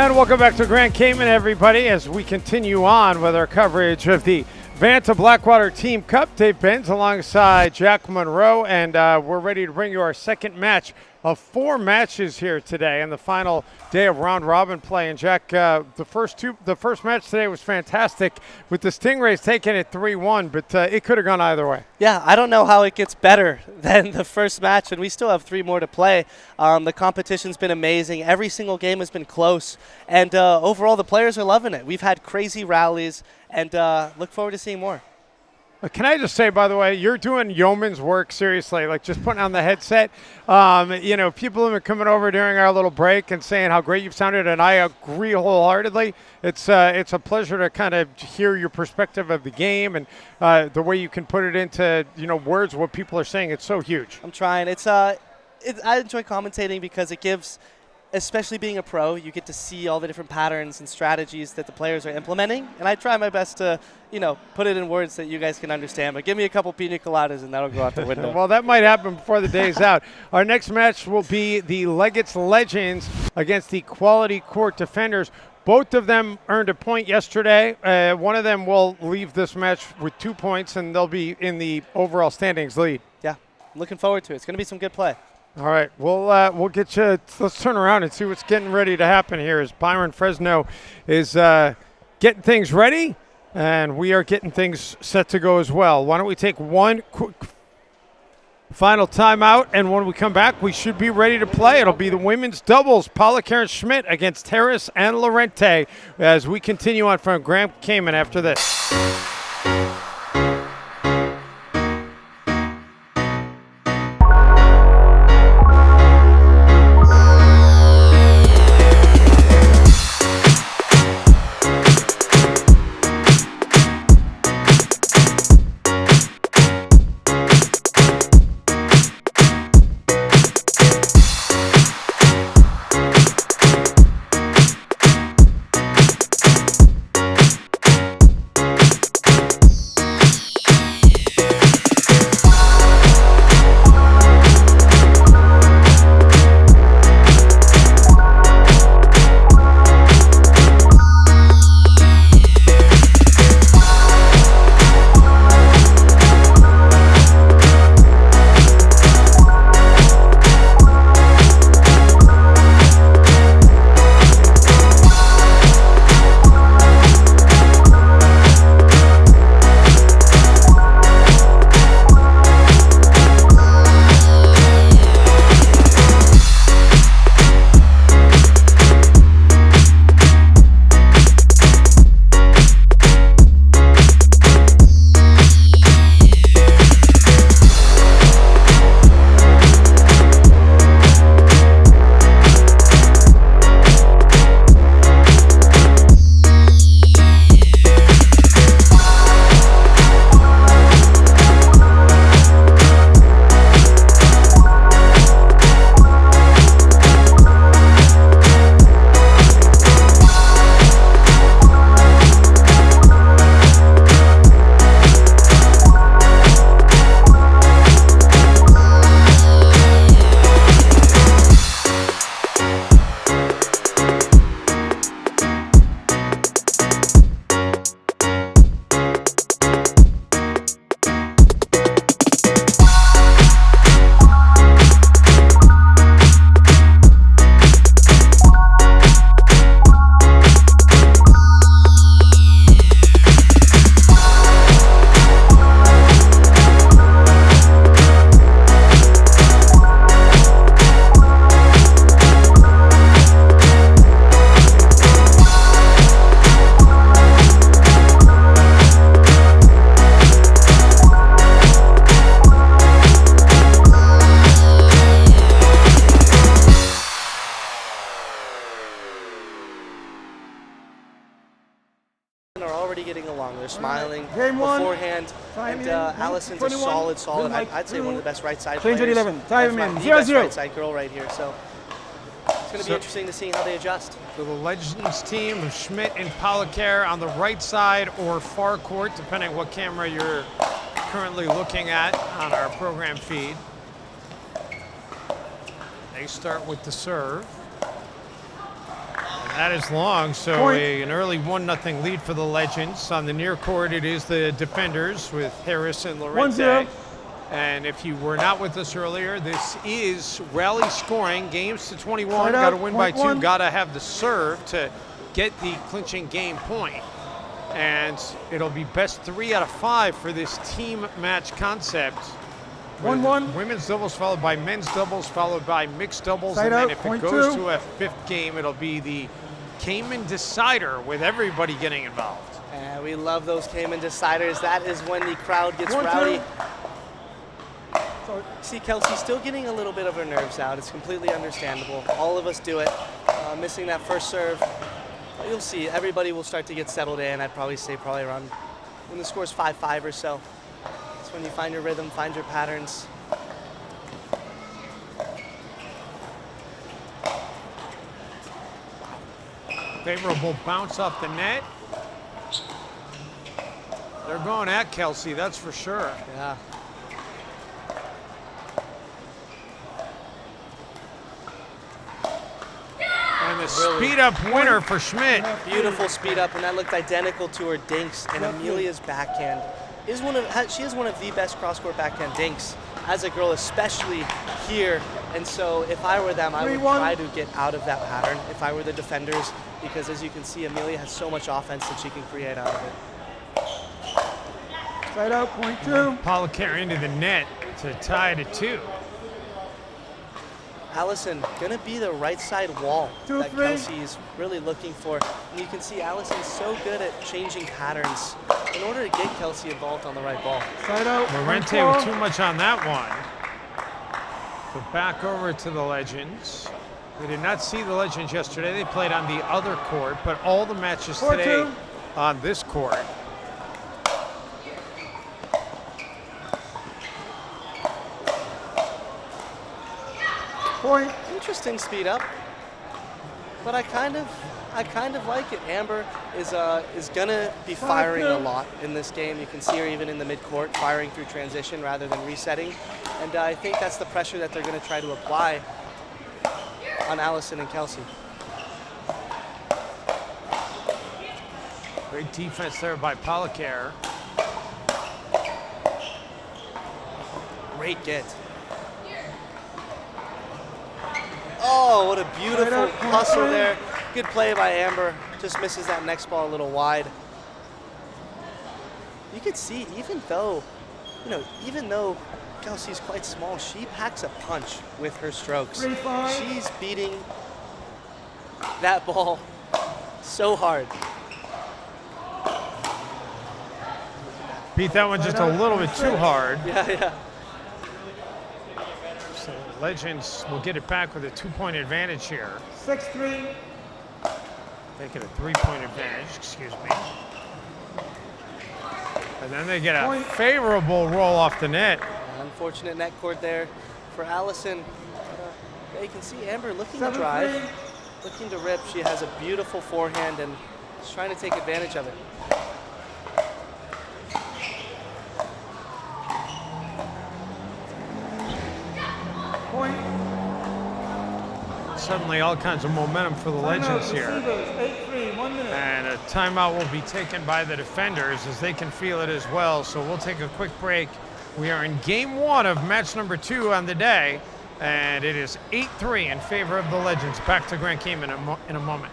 And welcome back to Grand Cayman, everybody, as we continue on with our coverage of the VANTA Blackwater Team Cup. Dave Benz alongside Jack Monroe, and we're ready to bring you our second match of 4 matches here today and the final day of round robin play. And Jack, the first match today was fantastic with the Stingrays taking it 3-1, but it could have gone either way. Yeah, I don't know how it gets better than the first match, and we still have 3 more to play. The competition's been amazing. Every single game has been close, and overall the players are loving it. We've had crazy rallies, and look forward to seeing more. Can I just say, by the way, you're doing yeoman's work, seriously, like just putting on the headset. You know, people have been coming over during our little break and saying how great you've sounded, and I agree wholeheartedly. It's a pleasure to kind of hear your perspective of the game and the way you can put it into, you know, words, what people are saying. It's so huge. I'm trying. I enjoy commentating because it gives, especially being a pro, you get to see all the different patterns and strategies that the players are implementing, and I try my best to, you know, put it in words that you guys can understand. But give me a couple pina coladas and that'll go out the window. Well, that might happen before the day's out. Our next match will be the Leggetts Legends against the Quality Court Defenders. Both of them earned a point yesterday. One of them will leave this match with 2 points, and they'll be in the overall standings lead. Yeah, I'm looking forward to it. It's going to be some good play. All right, we'll get you. Let's turn around and see what's getting ready to happen here. As Byron Fresno is getting things ready, and we are getting things set to go as well. Why don't we take one quick final timeout, and when we come back, we should be ready to play. It'll be the women's doubles, Policare and Schmidt against Terrace and Laurente, as we continue on from Grand Cayman after this. Smiling beforehand, and Allison's a solid. I'd say one of the best right side players. 11. Time in 0-0. Right side girl right here. So it's going to be interesting to see how they adjust. So the Legends team of Schmidt and Policare on the right side or far court, depending what camera you're currently looking at on our program feed. They start with the serve. And That is long, so an early 1-0 lead for the Legends. On the near court, it is the defenders with Harris and Laurente. And if you were not with us earlier, this is rally scoring, games to 21. Got to win by 2. Got to have the serve to get the clinching game point. And it'll be best 3 out of 5 for this team match concept. 1-1. Women's doubles followed by men's doubles, followed by mixed doubles. And then if it goes to a 5th game, it'll be the Cayman Decider with everybody getting involved. And we love those Cayman Deciders. That is when the crowd gets rowdy. See, Kelsey still getting a little bit of her nerves out. It's completely understandable. All of us do it. Missing that first serve. You'll see, everybody will start to get settled in. I'd probably say around when the score's 5-5 or so. That's when you find your rhythm, find your patterns. Favorable bounce off the net. They're going at Kelsey, that's for sure. Yeah. And the speed-up winner for Schmidt. Beautiful speed-up, and that looked identical to her dinks. And Emilia's backhand is she is one of the best cross-court backhand dinks as a girl, especially here. And so if I were them, I would try to get out of that pattern if I were the defenders, because as you can see, Emilia has so much offense that she can create out of it. Side out, point 2. Policare into the net to tie it at 2. Allison gonna be the right side wall 2-3. that Kelsey is really looking for. And you can see Allison's so good at changing patterns in order to get Kelsey involved on the right ball. Side out. Laurente with too much on that one. So back over to the Legends. We did not see the Legends yesterday. They played on the other court, but all the matches today on this court. Point. Interesting speed up, but I kind of like it. Amber is gonna be firing a lot in this game. You can see her even in the mid-court, firing through transition rather than resetting, and I think that's the pressure that they're gonna try to apply on Allison and Kelsey. Great defense there by Policare. Great get. Oh, what a beautiful hustle there. Good play by Amber. Just misses that next ball a little wide. You could see, even though Kelsey's quite small, she packs a punch with her strokes. She's beating that ball so hard. Beat that one just a little bit too hard. Yeah. So Legends will get it back with a 2-point advantage here. 6-3. Make it a 3-point advantage, excuse me. And then they get a favorable roll off the net. Unfortunate net cord there for Allison. Yeah, you can see Amber looking to drive, looking to rip. She has a beautiful forehand and is trying to take advantage of it. Point. Suddenly all kinds of momentum for the Legends here. 8-3, 1 minute. And a timeout will be taken by the defenders as they can feel it as well. So we'll take a quick break. We are in game 1 of match number 2 on the day. And it is 8-3 in favor of the Legends. Back to Grand Cayman in a moment.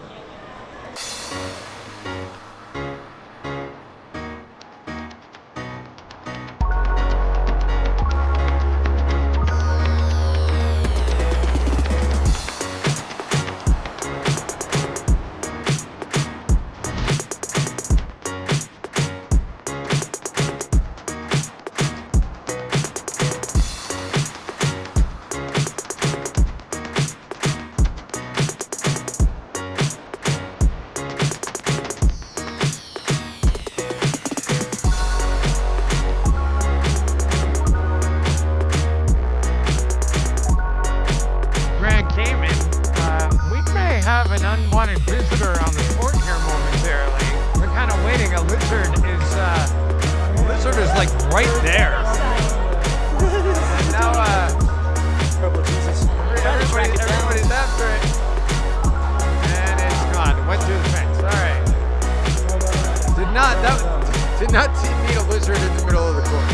Did not need a lizard in the middle of the court.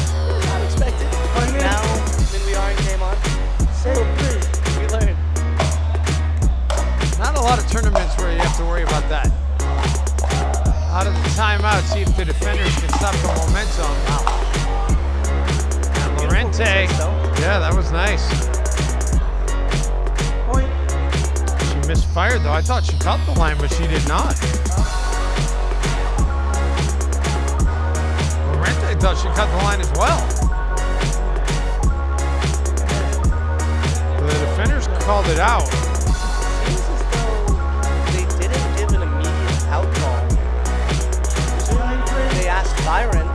Not expected. But now, when we are in game on, so we learn. Not a lot of tournaments where you have to worry about that. Out of the timeout, see if the defenders can stop the momentum. And Laurente, yeah, that was nice. Point. She misfired though. I thought she caught the line, but she did not. Laurente thought she caught the line as well. The defenders called it out. Seems as though they didn't give an immediate out call. They asked Byron, and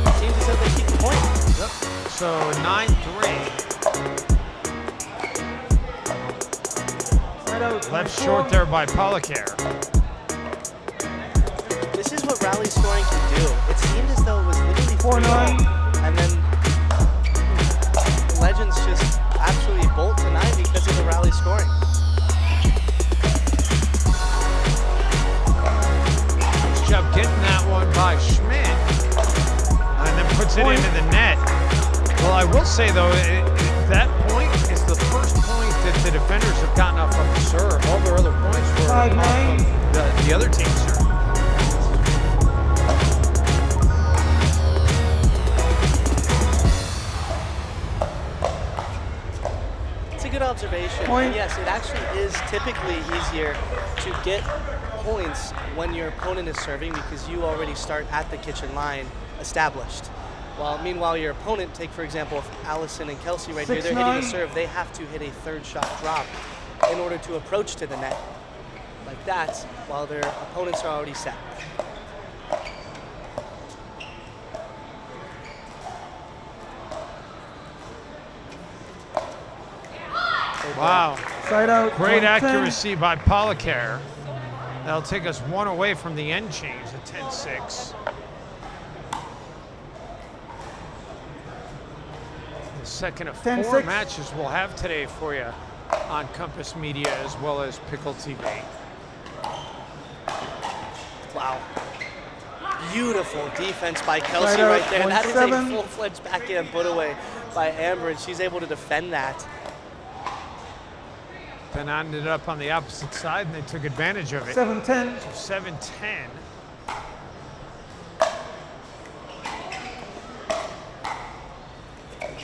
it seems as though they keep the point. Yep. So 9-3. Left short there by Policare. This is what rally scoring can do. It seemed as though it was literally 4-9. and then the Legends just absolutely bolt tonight because of the rally scoring. Nice job getting that one by Schmidt. And then puts it into the net. Well, I will say though, that point is the first point that the defenders have gotten off of a serve. All their other points were off of the other team's serve. It's a good observation. Point. And yes, it actually is typically easier to get points when your opponent is serving because you already start at the kitchen line established. While meanwhile your opponent, take for example Allison and Kelsey right here, they're hitting the serve, they have to hit a third shot drop in order to approach to the net like that while their opponents are already set. Wow. Side out. Great point 10. accuracy by Policare. That'll take us one away from the end change at 10-6. The second of 4 10-6. matches we'll have today for you on Compass Media as well as Pickle TV. Wow. Beautiful defense by Kelsey Side out, right there. That is a 1-7. full-fledged backhand put away by Amber, and she's able to defend that. Then ended up on the opposite side and they took advantage of it. 7-10. 7-10.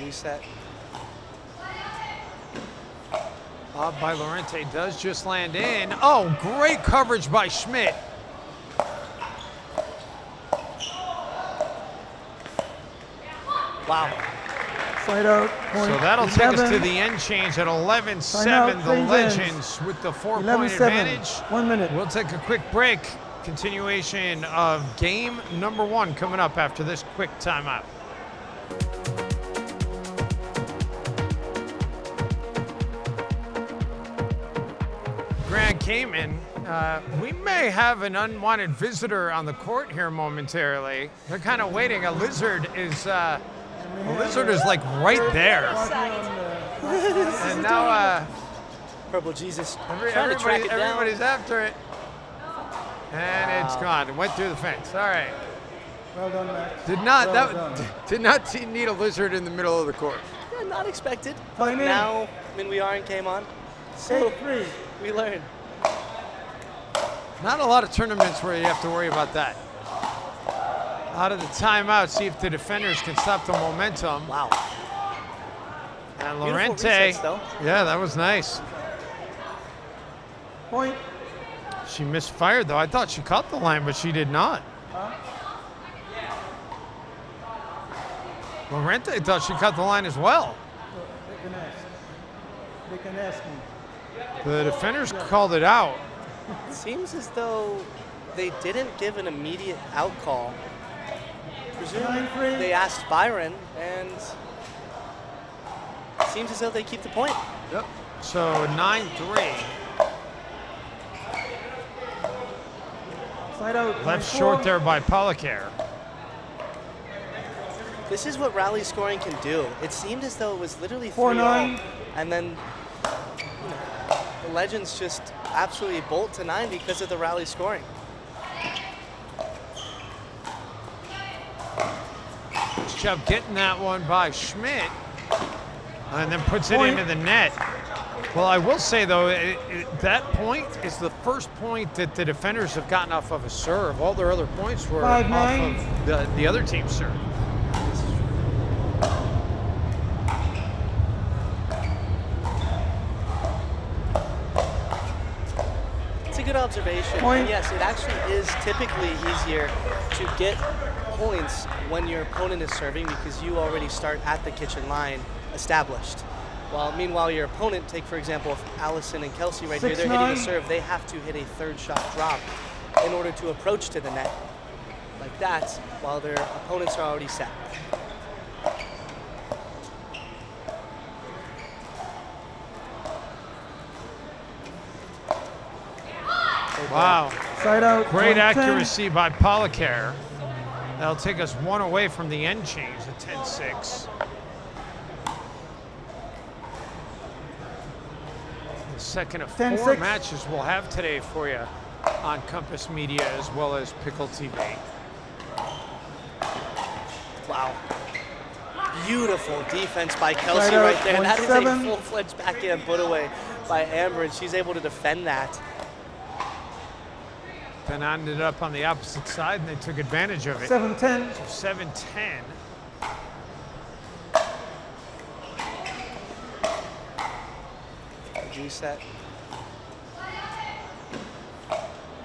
Reset. Bob by Laurente does just land in. Oh, great coverage by Schmidt. Wow. Side out. Point. So that'll take us to 11. the end change at 11-7. Timeout, The Legends. Legends with the 4-point 11-7. advantage. 1 minute. We'll take a quick break. Continuation of game number 1 coming up after this quick timeout. Grand Cayman, we may have an unwanted visitor on the court here momentarily. They're kind of waiting. A lizard is like right there. And now Purple Jesus trying to track everybody, it down. everybody's after it. And it's gone. It went through the fence. All right. Well done, Max. Did not need a lizard in the middle of the court. Yeah, not expected. But Time in. now, when we are in game on, so 8-3. we learn. Not a lot of tournaments where you have to worry about that. Out of the timeout, see if the defenders can stop the momentum. Wow. And Beautiful Laurente, resets, though. yeah, that was nice. Point. She misfired though. I thought she caught the line, but she did not. Laurente thought she caught the line as well. They can ask. They can ask me. The defenders called it out. It seems as though they didn't give an immediate out call. Presumably 9-3. they asked Byron, and it seems as though they keep the point. Yep. So 9-3. Side out. Left 24. short there by Policare. This is what rally scoring can do. It seemed as though it was literally 4-9. 3-0, and then the Legends just absolutely bolt to 9 because of the rally scoring. job getting that one by Schmidt. And then puts it into the net. Well, I will say, though, that point is the first point that the defenders have gotten off of a serve. All their other points were off of the other team's serve. It's a good observation. And yes, it actually is typically easier to get points when your opponent is serving because you already start at the kitchen line established. While meanwhile your opponent, take for example if Allison and Kelsey right here, they're hitting the serve, they have to hit a third shot drop in order to approach to the net like that while their opponents are already set. Wow. Side out. Great accuracy by Policare. That'll take us one away from the end change at 10-6. The second of 4 matches we'll have today for you on Compass Media as well as Pickle TV. Wow. Beautiful defense by Kelsey right there. That is a full-fledged backhand put away by Amber, and she's able to defend that. Then ended up on the opposite side, and they took advantage of it. 7-10. So 7-10. Reset.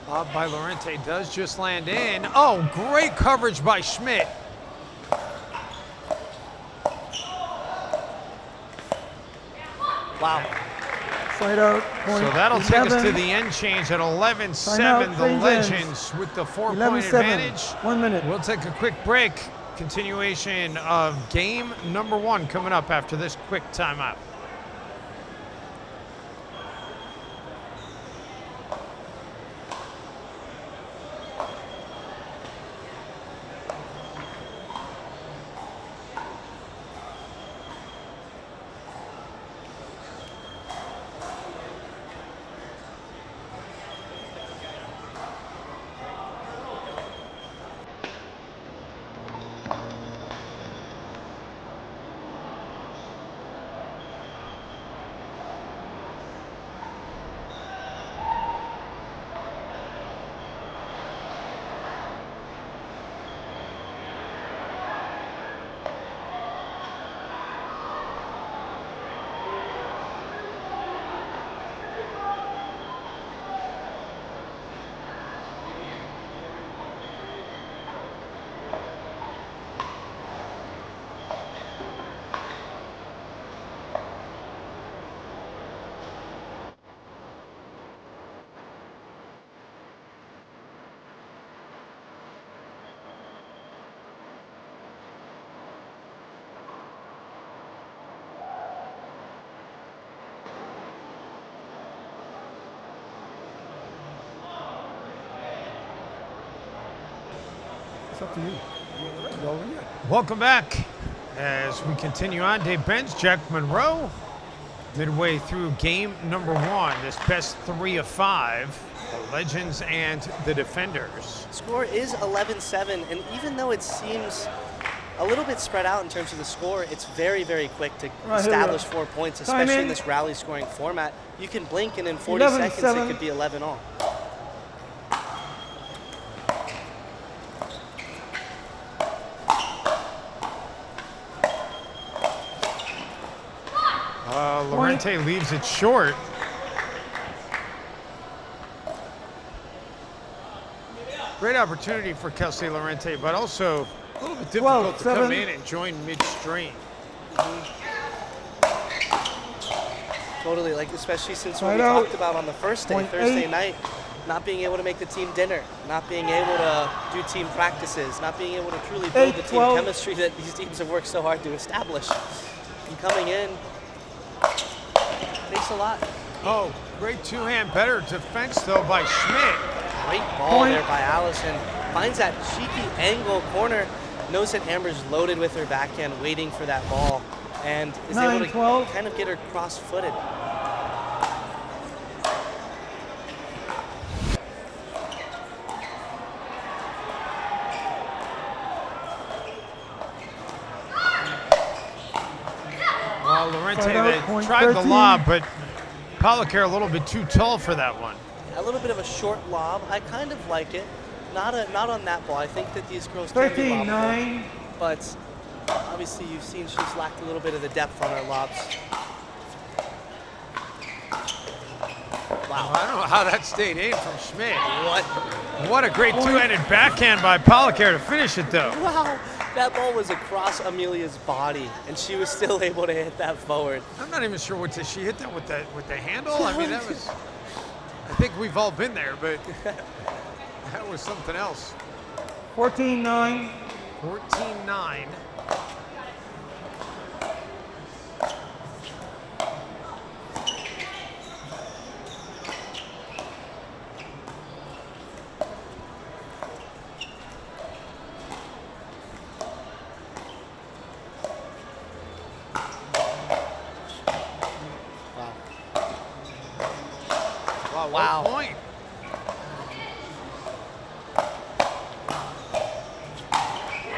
Bob by Laurente does just land in. Oh, great coverage by Schmidt. Wow. Side out. So that'll take us to the end change at 11-7. The Legends with the 4-point advantage. 1 minute. We'll take a quick break. Continuation of game number 1 coming up after this quick timeout. It's up to you. Welcome back as we continue on. Dave Benz, Jack Monroe, midway through game number 1. This best 3 of 5, the Legends and the Defenders. Score is 11-7, and even though it seems a little bit spread out in terms of the score, it's very, very quick to establish 4 points, especially in this rally scoring format. You can blink, and in 40 seconds, it could be 11 all. Laurente leaves it short. Great opportunity for Kelsey Laurente, but also a little bit difficult to come in and join midstream. Totally, like especially since what we talked about on the first day, Thursday night, not being able to make the team dinner, not being able to do team practices, not being able to truly build the team chemistry that these teams have worked so hard to establish. And coming in takes a lot. Oh, great two-hand better defense though by Schmidt. Great ball there by Allison. Finds that cheeky angle corner, knows that Amber's loaded with her backhand, waiting for that ball, and is able to kind of get her cross-footed. Laurente, Side out, they point tried the 13. lob, but Policare a little bit too tall for that one. A little bit of a short lob. I kind of like it. Not on that ball. I think that these girls can be 13, lobbable. 9. But obviously you've seen she's lacked a little bit of the depth on her lobs. Wow, I don't know how that stayed in from Schmidt. What? What a great two-handed backhand by Policare to finish it, though. Wow, that ball was across Emilia's body, and she was still able to hit that forward. I'm not even sure what she hit that with the handle. I mean, that was. I think we've all been there, but that was something else. 14, 9. 14-9. Wow. Point.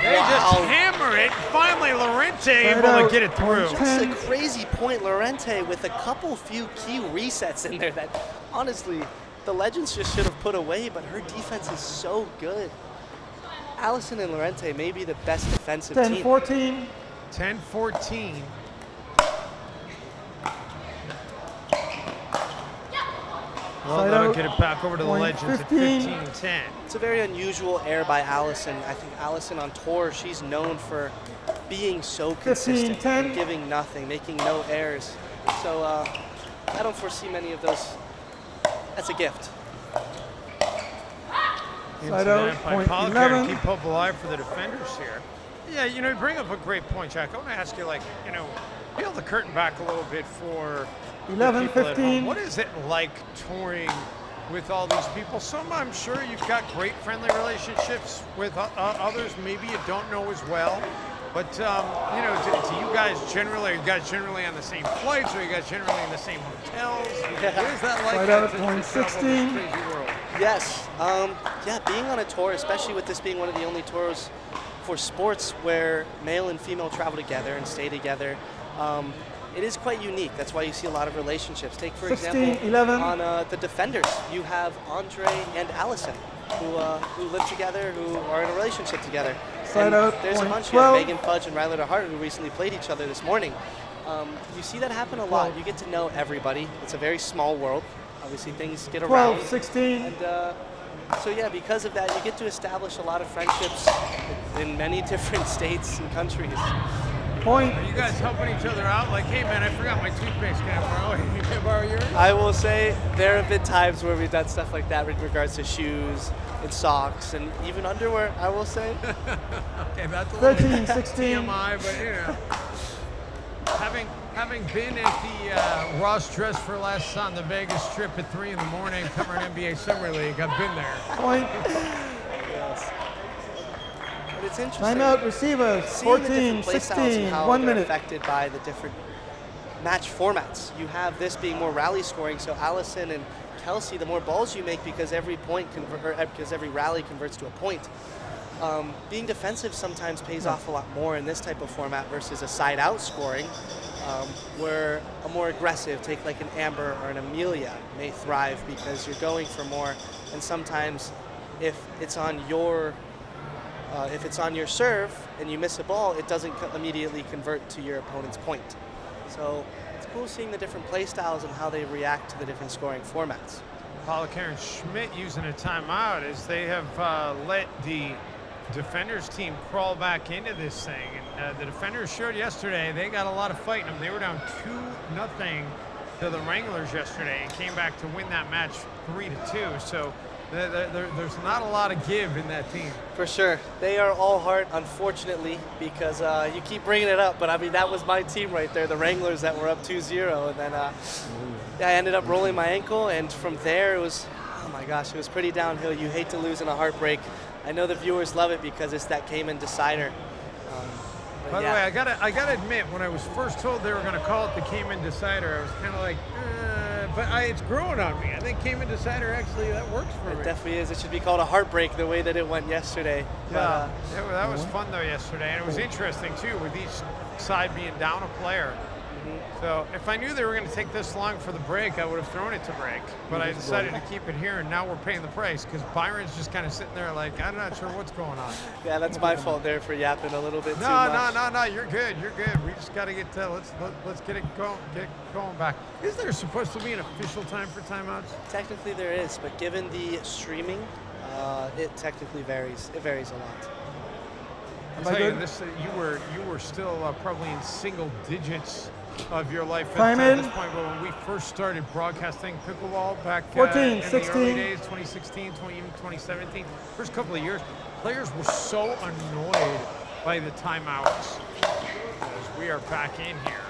They just hammer it. Finally, Laurente able to get it through. Just a crazy point, Laurente, with a couple few key resets in there that, honestly, the Legends just should have put away, but her defense is so good. Allison and Laurente may be the best defensive 10, team. 14. 10-14. Well, Side that'll out, get it back over to the point Legends 15. at 15-10. It's a very unusual error by Allison. I think Allison on tour, she's known for being so consistent, 10. giving nothing, making no errors. So I don't foresee many of those. That's a gift. Side out, By point Policare 11. to keep hope alive for the defenders here. Yeah, you know, you bring up a great point, Jack. I want to ask you, like, you know, peel the curtain back a little bit for 11, the people at home. 15. What is it like touring with all these people? Some, I'm sure you've got great friendly relationships with others. Maybe you don't know as well. But, you know, do you guys generally, are you guys generally on the same flights? Or are you guys generally in the same hotels? Yeah. What is that like? Side out, to point travel this 16. crazy world? Yes. Yeah, being on a tour, especially with this being one of the only tours for sports where male and female travel together and stay together, it is quite unique. That's why you see a lot of relationships. Take, for 16, example, 11. on the defenders, you have Andre and Allison, who live together, who are in a relationship together. Side And out, there's a point bunch. You have 12. Megan Fudge and Riley DeHart, who recently played each other this morning. You see that happen a lot. You get to know everybody. It's a very small world. Obviously, things get around. 12, 16. And so yeah, because of that, you get to establish a lot of friendships in many different states and countries. Point. Are you guys helping each other out? Like, hey man, I forgot my toothpaste. Can I borrow yours? I will say there have been times where we've done stuff like that with regards to shoes and socks and even underwear, I will say. Okay, that's a 13, little 16. TMI, but you know. Having been at the Ross Dress for Less on the Vegas Strip at 3 in the morning covering NBA Summer League, I've been there. Point. Yes. But it's interesting. Timeout, receivers. Seeing the 14, different play styles 16. and how 1 they're minute. affected by the different match formats. You have this being more rally scoring, so Allison and Kelsey, the more balls you make because every point because every rally converts to a point. Being defensive sometimes pays off a lot more in this type of format versus a side-out scoring, where a more aggressive, take like an Amber or an Emilia, may thrive because you're going for more. And sometimes, if it's on your serve and you miss a ball, it doesn't immediately convert to your opponent's point. So it's cool seeing the different play styles and how they react to the different scoring formats. Policare and Schmidt using a timeout as they have let the defenders team crawl back into this thing. And the defenders showed yesterday they got a lot of fight in them. They were down 2-0 to the Wranglers yesterday and came back to win that match 3-2. So there's not a lot of give in that team. For sure. They are all heart, unfortunately, because you keep bringing it up, but I mean, that was my team right there, the Wranglers that were up 2-0. And then I ended up rolling my ankle, and from there it was, oh my gosh, it was pretty downhill. You hate to lose in a heartbreak. I know the viewers love it because it's that Cayman decider. By the way, I gotta admit, when I was first told they were going to call it the Cayman Decider, I was kind of like, but it's growing on me. I think Cayman Decider actually, that works for me. It definitely is. It should be called a heartbreak the way that it went yesterday. Yeah, that was fun though yesterday, and it was interesting too with each side being down a player. So if I knew they were going to take this long for the break, I would have thrown it to break. But I decided to keep it here, and now we're paying the price because Byron's just kind of sitting there like, I'm not sure what's going on. Yeah, that's my fault there for yapping a little bit too much. No, you're good. You're good. We just got to get let's get it going back. Is there supposed to be an official time for timeouts? Technically there is, but given the streaming, it technically varies. It varies a lot. I'll tell you, you were still probably in single digits of your life at this point, but when we first started broadcasting pickleball back 14, in 16. the early days, 2016, even 2017, first couple of years, players were so annoyed by the timeouts. As we are back in here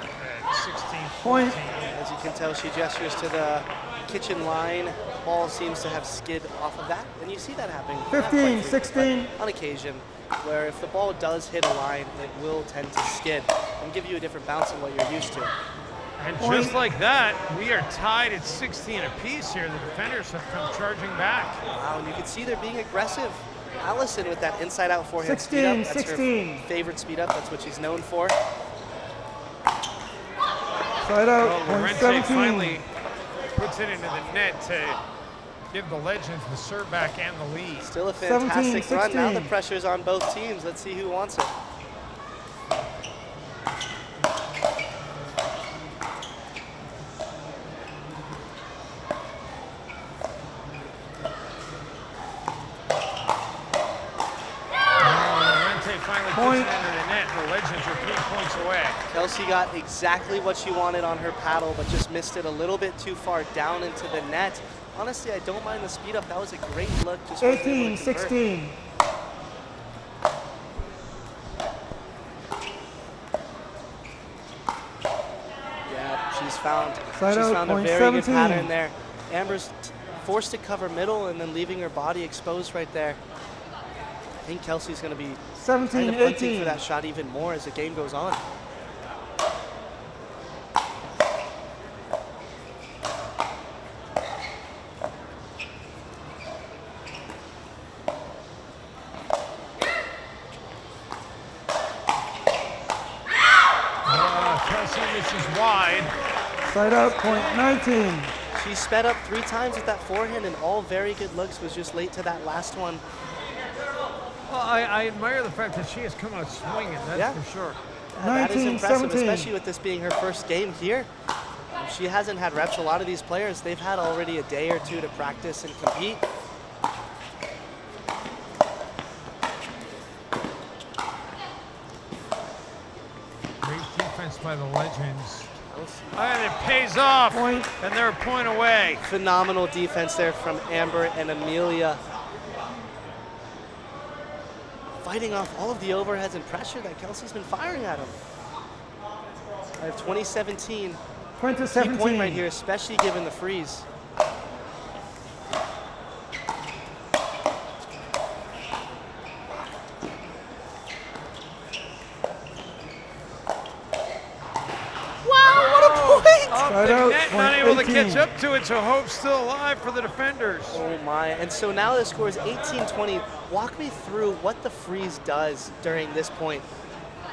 at 16 Point. As you can tell, she gestures to the kitchen line. Ball seems to have skid off of that, and you see that happening 15, 16. on occasion, where if the ball does hit a line, it will tend to skid and give you a different bounce than what you're used to. And just like that, we are tied at 16 apiece here. The defenders have come charging back. Wow, and you can see they're being aggressive. Allison with that inside-out forehand 16, speed up. That's 16. her favorite speed up. That's what she's known for. Side out, Well, point Laurente 17. finally puts it into the net to give the Legends the serve back and the lead. Still a fantastic 17, run. Now the 16. pressure's on both teams. Let's see who wants it. Laurente finally puts it into the net, and the Legends are 3 points away. Kelsey got exactly what she wanted on her paddle, but just missed it a little bit too far down into the net. Honestly, I don't mind the speed up. That was a great look. Just 18, 16. Yeah, she's found Side out, a point very 17. good pattern there. Amber's forced to cover middle and then leaving her body exposed right there. I think Kelsey's going to be 17, kind of hunting 18. for that shot even more as the game goes on. Kelsey misses wide. Side out, point 19. She sped up 3 times with that forehand and all very good looks, was just late to that last one. Well, I admire the fact that she has come out swinging, that's for sure. That is 19, impressive, 17. especially with this being her first game here. She hasn't had reps. A lot of these players, they've had already a day or two to practice and compete. Great defense by the Legends. And it pays off, Point. and they're a point away. Phenomenal defense there from Amber and Emilia. Fighting off all of the overheads and pressure that Kelsey's been firing at him. I have 2017. 20 to Key 17. point right here, especially given the freeze. Wow, what a point! Off Side the out, net, point not able to 18. catch up to it, so hope's still alive for the defenders. Oh my, and so now the score is 18-20. Walk me through what the freeze does during this point.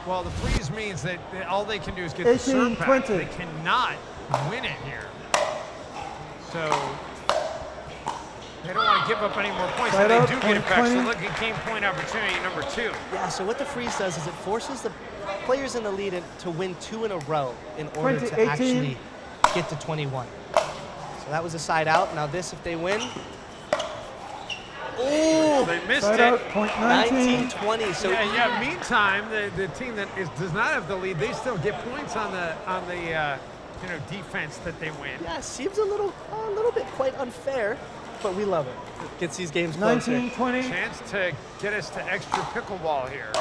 Well, the freeze means that all they can do is get 18, the serve back. 20. They cannot win it here. So they don't want to give up any more points. Side And out, they do get it point back. So 20. look at game point opportunity number 2. Yeah, so what the freeze does is it forces the players in the lead to win 2 in a row in order 20, to 18. actually get to 21. So that was a side out. Now this, if they win, oh, They missed Side it. out, point 19. 19-20. So Yeah. Meantime, the team that does not have the lead, they still get points on the defense that they win. yeah, seems a little bit quite unfair, but we love it. It gets these games closer. 19, 20. Chance to get us to extra pickleball here.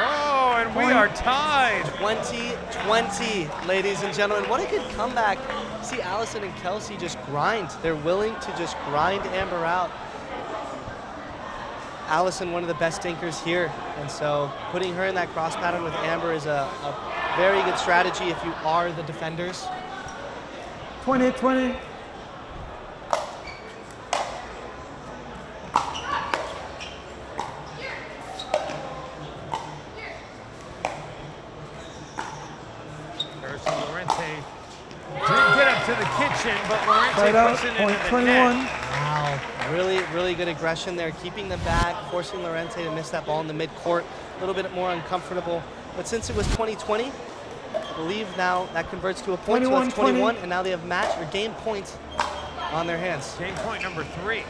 Oh, and we are tied. 2020, ladies and gentlemen. What a good comeback. See Allison and Kelsey just grind. They're willing to just grind Amber out. Allison, one of the best dinkers here. And so putting her in that cross pattern with Amber is a Very good strategy if you are the defenders. 20-20. Harrison Laurente did get up to the kitchen, but Laurente puts it into the 21. net. Wow, really good aggression there, keeping them back, forcing Laurente to miss that ball in the mid-court, a little bit more uncomfortable. But since it was 20-20, I believe now that converts to a point, so it's 21, and now they have match or game points on their hands. Game point number 3.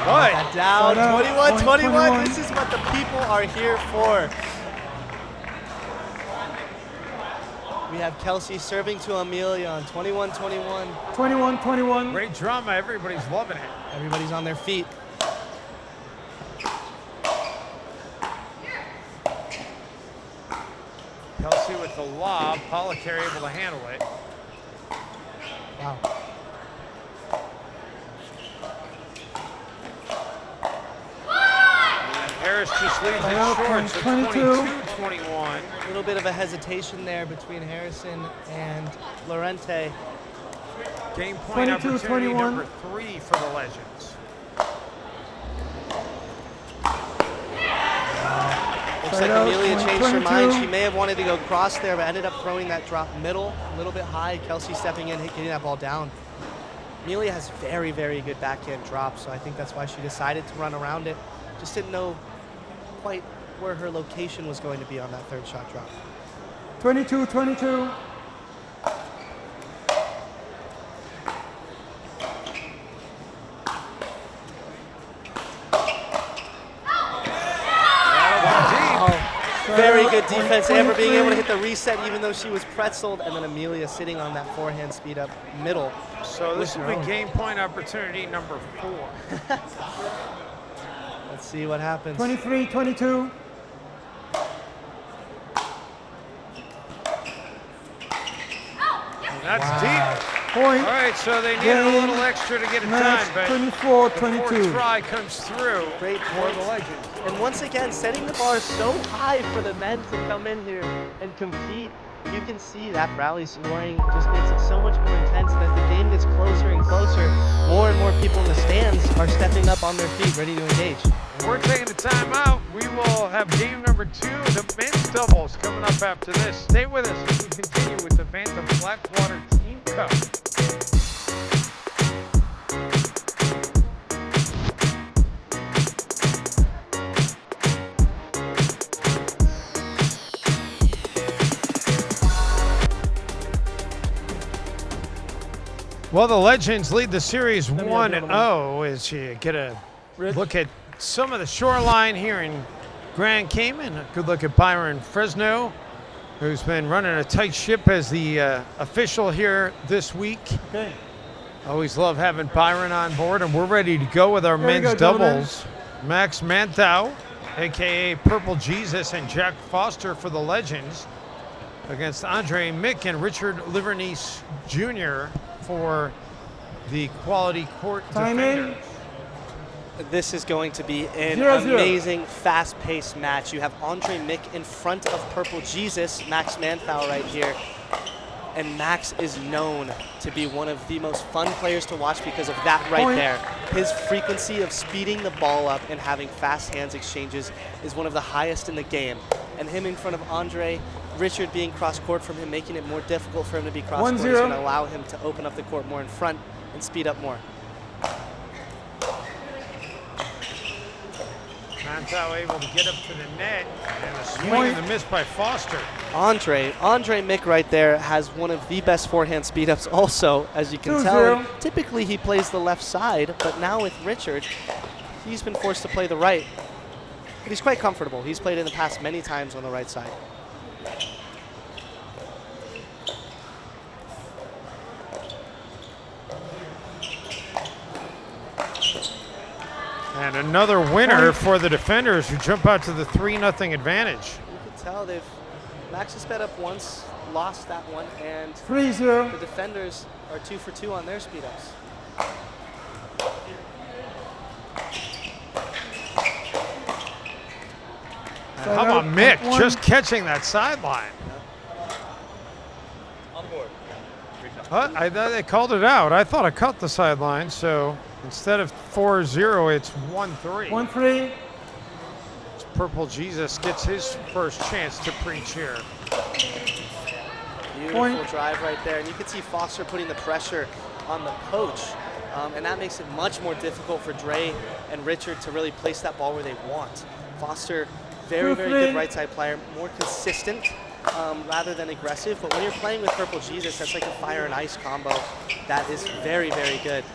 What? That down, 21-21, 21. this is what the people are here for. We have Kelsey serving to Emilia on 21-21. 21-21. Great drama, everybody's loving it. Everybody's on their feet. Kelsey with the lob, Policare able to handle it. Wow. Harris just leaves it short, so 22-21. A little bit of a hesitation there between Harrison and Laurente. Game point 22, opportunity 21. number 3 for the Legends. Looks like Emilia changed her mind. She may have wanted to go cross there, but ended up throwing that drop middle, a little bit high. Kelsey stepping in, getting that ball down. Emilia has very good backhand drop, so I think that's why she decided to run around it. Just didn't know quite where her location was going to be on that third shot drop. 22-22. Very good defense. Amber being able to hit the reset even though she was pretzeled, and then Emilia sitting on that forehand speed up middle. So this will be game point opportunity number 4. Let's see what happens. 23-22. And that's deep. Point. All right, so they need a little extra to get it done, but 24-22. the fourth try comes through Great for the points. Legends. And once again, setting the bar so high for the men to come in here and compete. You can see that rally scoring just makes it so much more intense, and as the game gets closer and closer, more and more people in the stands are stepping up on their feet, ready to engage. We're taking the time out. We will have game number 2, the men's doubles, coming up after this. Stay with us as we continue with the VANTA Blackwater Team Cup. Well, the Legends lead the series 1-0 as you get a look at some of the shoreline here in Grand Cayman. A good look at Byron Fresno, who's been running a tight ship as the official here this week. Okay. Always love having Byron on board, and we're ready to go with our men's doubles. Max Manthou, a.k.a. Purple Jesus, and Jack Foster for the Legends against Andre Mick and Richard Livornese Jr. for the Quality Court Defenders. This is going to be an 0-0. amazing, fast-paced match. You have Andre Mick in front of Purple Jesus, Max Manthou right here. And Max is known to be one of the most fun players to watch because of that right there. His frequency of speeding the ball up and having fast hands exchanges is one of the highest in the game. And him in front of Andre, Richard being cross-court from him, making it more difficult for him to be cross-court, is going to allow him to open up the court more in front and speed up more. Manthou able to get up to the net, and a swing and the miss by Foster. Andre Mick right there has one of the best forehand speed ups also, as you can tell. Typically he plays the left side, but now with Richard, he's been forced to play the right. But he's quite comfortable. He's played in the past many times on the right side. And another winner for the defenders who jump out to the 3-0 advantage. You can tell Max has sped up once, lost that one, and 3-0. the defenders are 2 for 2 on their speed ups. How about Mick just catching that sideline? On board. Huh? I thought they called it out. I thought I cut the sideline, so instead of 4-0, it's 1-3. 1-3. Purple Jesus gets his first chance to preach here. Beautiful drive right there. And you can see Foster putting the pressure on the poach. And that makes it much more difficult for Dre and Richard to really place that ball where they want. Foster, very, very good right side player, more consistent rather than aggressive. But when you're playing with Purple Jesus, that's like a fire and ice combo. That is very, very good.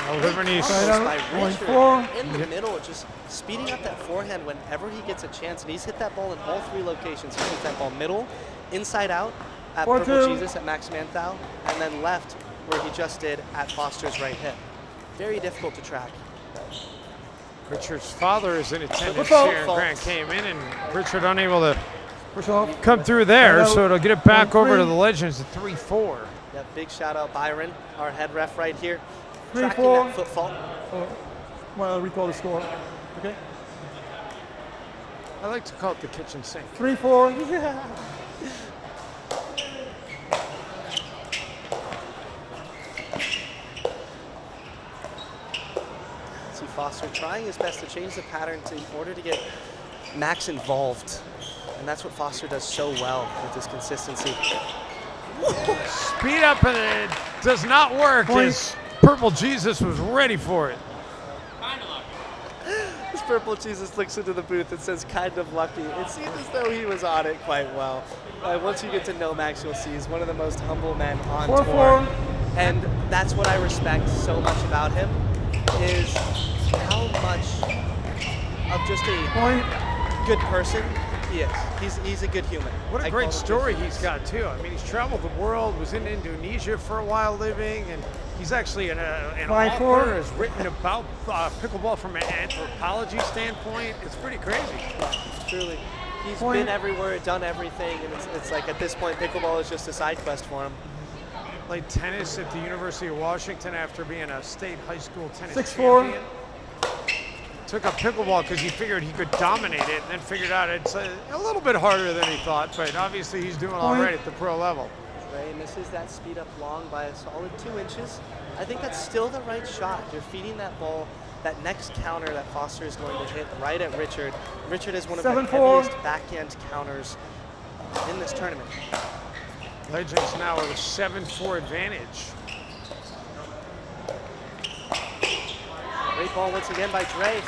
Livornese by Richard in the middle, just speeding up that forehand whenever he gets a chance. And he's hit that ball in all three locations. He hit that ball middle, inside out at Purple Jesus at Max Manthou, and then left where he just did at Foster's right hip. Very difficult to track. Richard's father is in attendance here, and Grant came in, and Richard unable to come through there, so it'll get it back over to the Legends at 3-4. Yeah, big shout out Byron, our head ref right here. 3-4. Tracking that foot fault. Well, I'll recall the score. Okay. I like to call it the kitchen sink. 3-4. Yeah. See Foster trying his best to change the pattern in order to get Max involved. And that's what Foster does so well with his consistency. Speed up, and it does not work. As Purple Jesus was ready for it. This Purple Jesus looks into the booth and says, kind of lucky. It seemed as though he was on it quite well. Once you get to know Max, you'll see he's one of the most humble men on tour. And that's what I respect so much about him, is how much of just a good person he is. He's a good human. What a great story he's got, too. I mean, he's traveled the world, was in Indonesia for a while living, and he's actually an author, has written about pickleball from an anthropology standpoint. It's pretty crazy. Yeah, truly. He's been everywhere, done everything, and it's like at this point, pickleball is just a side quest for him. Played tennis at the University of Washington after being a state high school tennis 6-4. champion. Took up pickleball because he figured he could dominate it, and then figured out it's a little bit harder than he thought, but obviously he's doing all right at the pro level. Ray misses that speed up long by a solid 2 inches. I think that's still the right shot. You're feeding that ball, that next counter that Foster is going to hit right at Richard. Richard is one of the heaviest backhand counters in this tournament. Legends now with a 7-4 advantage. Great ball once again by Dre.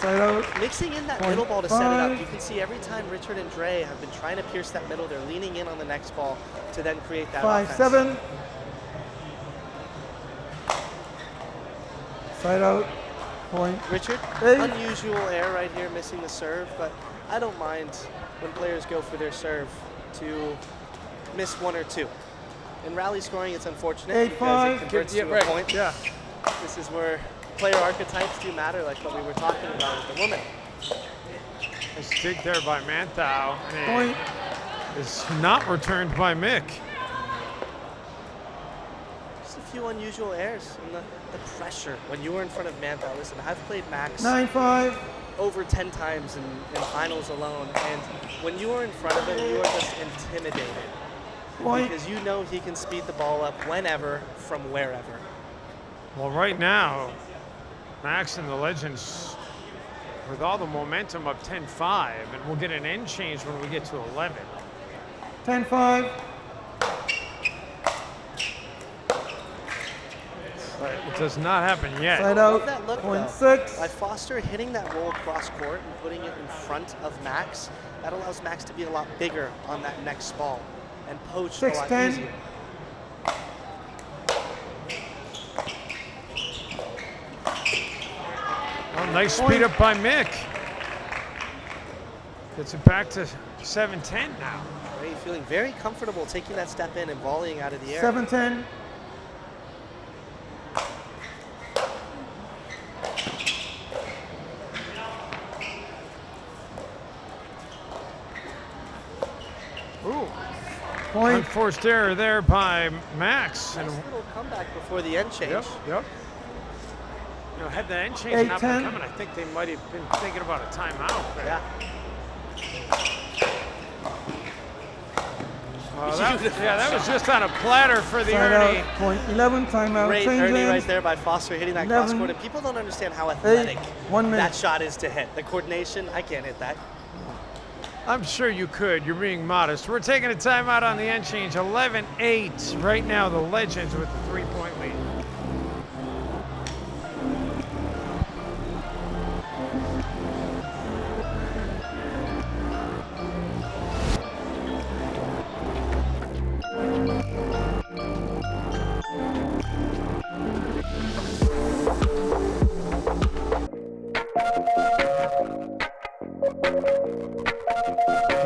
Mixing in that middle ball to set it up. You can see every time Richard and Dre have been trying to pierce that middle, they're leaning in on the next ball to then create that offense. 5-7. Side out. Point. Richard, unusual error right here, missing the serve, but I don't mind when players go for their serve to miss 1 or 2. In rally scoring, it's unfortunate because it converts to a point. Yeah. This is where player archetypes do matter, like what we were talking about with the woman. Nice dig there by Manthou, and it's not returned by Mick. Just a few unusual errors and the pressure when you were in front of Manthou. Listen, I've played Max 9-5. over 10 times in finals alone, and when you are in front of him, you are just intimidated. Because you know he can speed the ball up whenever, from wherever. Well, right now, Max and the Legends, with all the momentum up 10-5, and we'll get an end change when we get to 11. 10-5. But it does not happen yet. Side Love out. that look, Point though. 6. By Foster hitting that roll across court and putting it in front of Max, that allows Max to be a lot bigger on that next ball and poach a lot 6-10. easier. Well, nice speed up by Mick. Gets it back to 7-10 now. Ray feeling very comfortable taking that step in and volleying out of the air. 7-10. Ooh. Point. Unforced error there by Max. Nice little comeback before the end change. Yep. You know, had the end change not been 8-10. coming, I think they might have been thinking about a timeout. But Yeah. that was just on a platter for the Side Ernie. out, point 11, timeout. Great Change Ernie in. right there by Foster hitting that 11, cross court. And people don't understand how athletic 1 minute. that shot is to hit. The coordination, I can't hit that. I'm sure you could. You're being modest. We're taking a timeout on the end change. 11-8 right now. The Legends with the 3-point lead.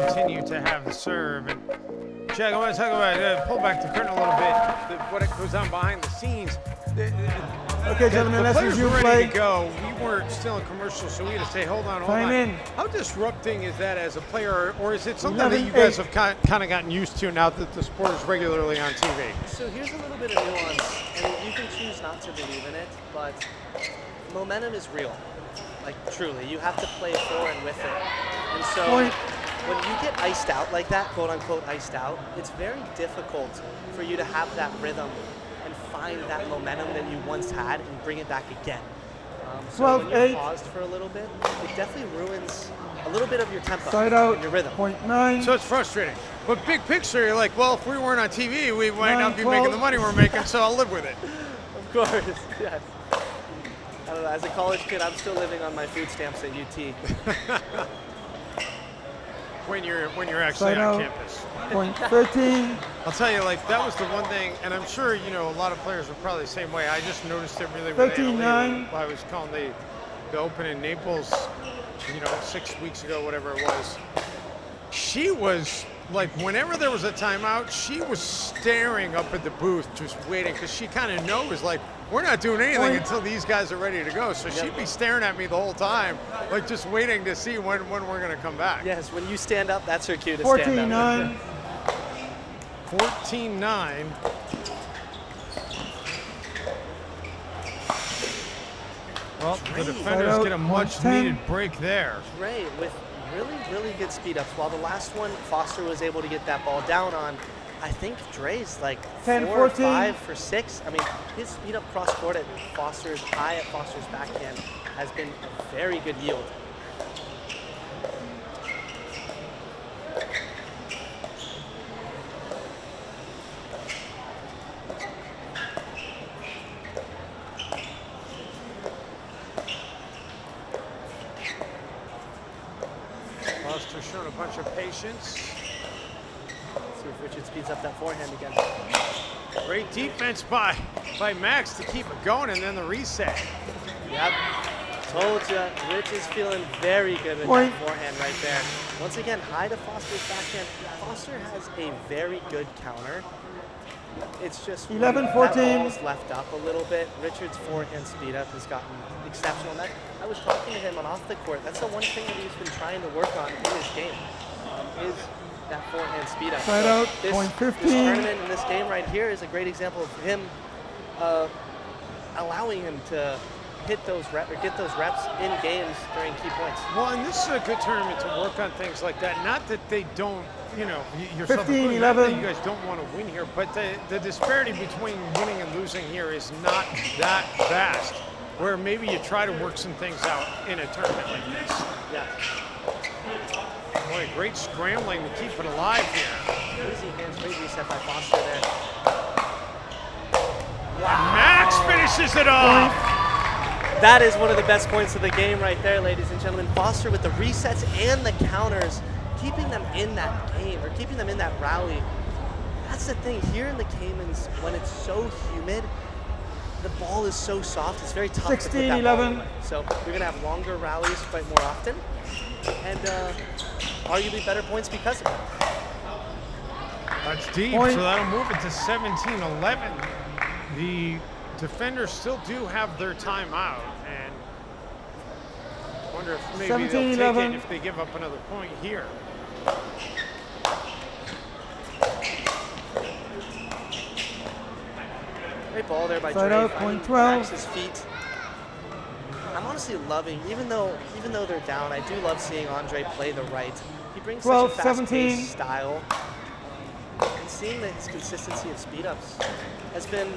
Continue to have the serve. And Jack, I want to talk about, pull back the curtain a little bit, what it goes on behind the scenes. Okay, gentlemen, the let's players resume were play. ready to go. We weren't still in commercial, so we had to say, hold on. Time in. How disrupting is that as a player, or is it something that you 11-8. guys have kind of gotten used to now that the sport is regularly on TV? So here's a little bit of nuance, and you can choose not to believe in it, but momentum is real. Like, truly. You have to play for and with it. And so Point. when you get iced out like that, quote unquote iced out, it's very difficult for you to have that rhythm and find that momentum that you once had and bring it back again. So when you're 12-8. paused for a little bit, it definitely ruins a little bit of your tempo Side out, and your rhythm. point 9. So it's frustrating. But big picture, you're like, well, if we weren't on TV, we might not be 9-12. making the money we're making, so I'll live with it. Of course, yes. I don't know, as a college kid, I'm still living on my food stamps at UT. When you're actually Side on out, campus. point 13. I'll tell you, like, that was the one thing, and I'm sure, you know, a lot of players were probably the same way. I just noticed it really, really early 13-9. when I was calling the Open in Naples, you know, 6 weeks ago, whatever it was. She was, like, whenever there was a timeout, she was staring up at the booth, just waiting, because she kind of knows, like, we're not doing anything Point. until these guys are ready to go. So she'd be staring at me the whole time, like, just waiting to see when we're going to come back. Yes, when you stand up, that's her cue to stand up. 14-9. 14-9. Well, the Great. defenders get a much needed break there. Great, with really, really good speed ups. While the last one, Foster was able to get that ball down on, I think Dre's like 10, 4 or 14. 5 for 6. I mean, his speed up cross court at Foster's, high at Foster's backhand has been a very good yield. Foster showing a bunch of patience. Let's see if Richard speeds up that forehand again. Great defense by Max to keep it going, and then the reset. Yep. Told ya, Rich is feeling very good with Point. that forehand right there. Once again, high to Foster's backhand. Foster has a very good counter. It's just 11, that 14. ball's left up a little bit. Richard's forehand speed up has gotten exceptional. And I was talking to him on off the court. That's the one thing that he's been trying to work on in his game, is that forehand speed up. Side So out, point 15. This tournament and this game right here is a great example of him allowing him to hit those get those reps in games during key points. Well, and this is a good tournament to work on things like that. Not that they don't, you know, yourself 15, included, not that 11. you guys don't want to win here, but the disparity between winning and losing here is not that vast, where maybe you try to work some things out in a tournament like this. Yeah. Boy, great scrambling to keep it alive here. Easy hands, great reset by Foster there. Max finishes it off. That is one of the best points of the game right there, ladies and gentlemen. Foster with the resets and the counters, keeping them in that game, or keeping them in that rally. That's the thing, here in the Caymans, when it's so humid, the ball is so soft, it's very tough 16, to put that ball 11. away. So you're gonna have longer rallies quite more often, and arguably better points because of it. That's deep, Point. so that'll move it to 17-11. The defenders still do have their timeout, and I wonder if maybe they'll take 17-11. it if they give up another point here. Great ball there by Side Dre, out, finding point 12. Max's feet. I'm honestly loving, even though they're down, I do love seeing Andre play the right. He brings such 12, a fast-paced 17. style. And seeing that his consistency of speed-ups has been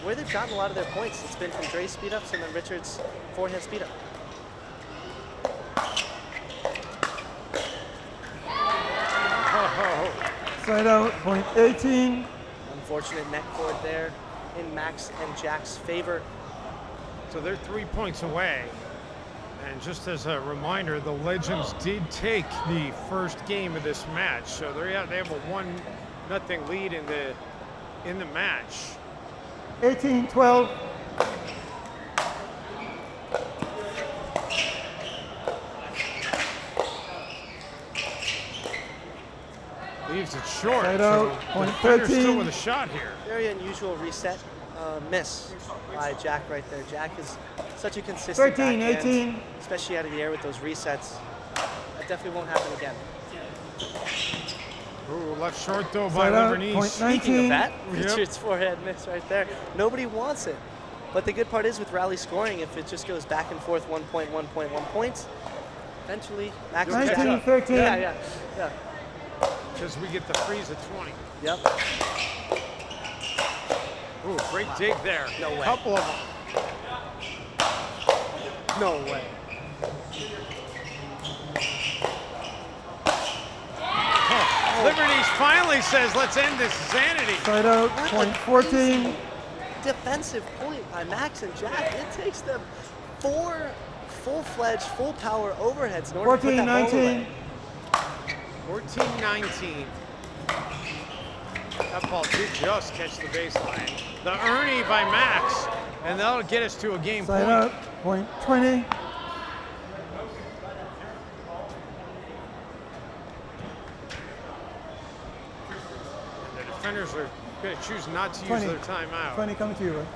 where they've gotten a lot of their points. It's been from Dre's speed-ups and then Richard's forehand speed-up. Side out, point 18. Unfortunate neck cord there in Max and Jack's favor. So they're 3 points away. And just as a reminder, the Legends did take the first game of this match. So they have a 1-0 lead in the match. 18-12. Leaves it short. Side So out, the point defender's 13. still with a shot here. Very unusual reset miss by Jack right there. Jack is such a consistent 13, backhand, 18. especially out of the air with those resets. That definitely won't happen again. Ooh, left short though by Side out, Livornese. point Speaking of 19. that, Yep. Richard's forehand miss right there. Nobody wants it. But the good part is with rally scoring, if it just goes back and forth, 1 point, 1 point, 1 point, eventually Max will catch 19, up. 13. Yeah. Because we get the freeze at 20. Yep. Ooh, great dig there. No way. Couple of them. No way. Livornese finally says, let's end this insanity. Side out, point 14. Defensive point by Max and Jack. It takes them 4 full-fledged, full-power overheads in order to put 14, that ball away. 19. 14-19. That ball did just catch the baseline. The Ernie by Max, and that'll get us to a game Side point. out, point 20. The defenders are going to choose not to use 20. their timeout. 20 coming to you, right?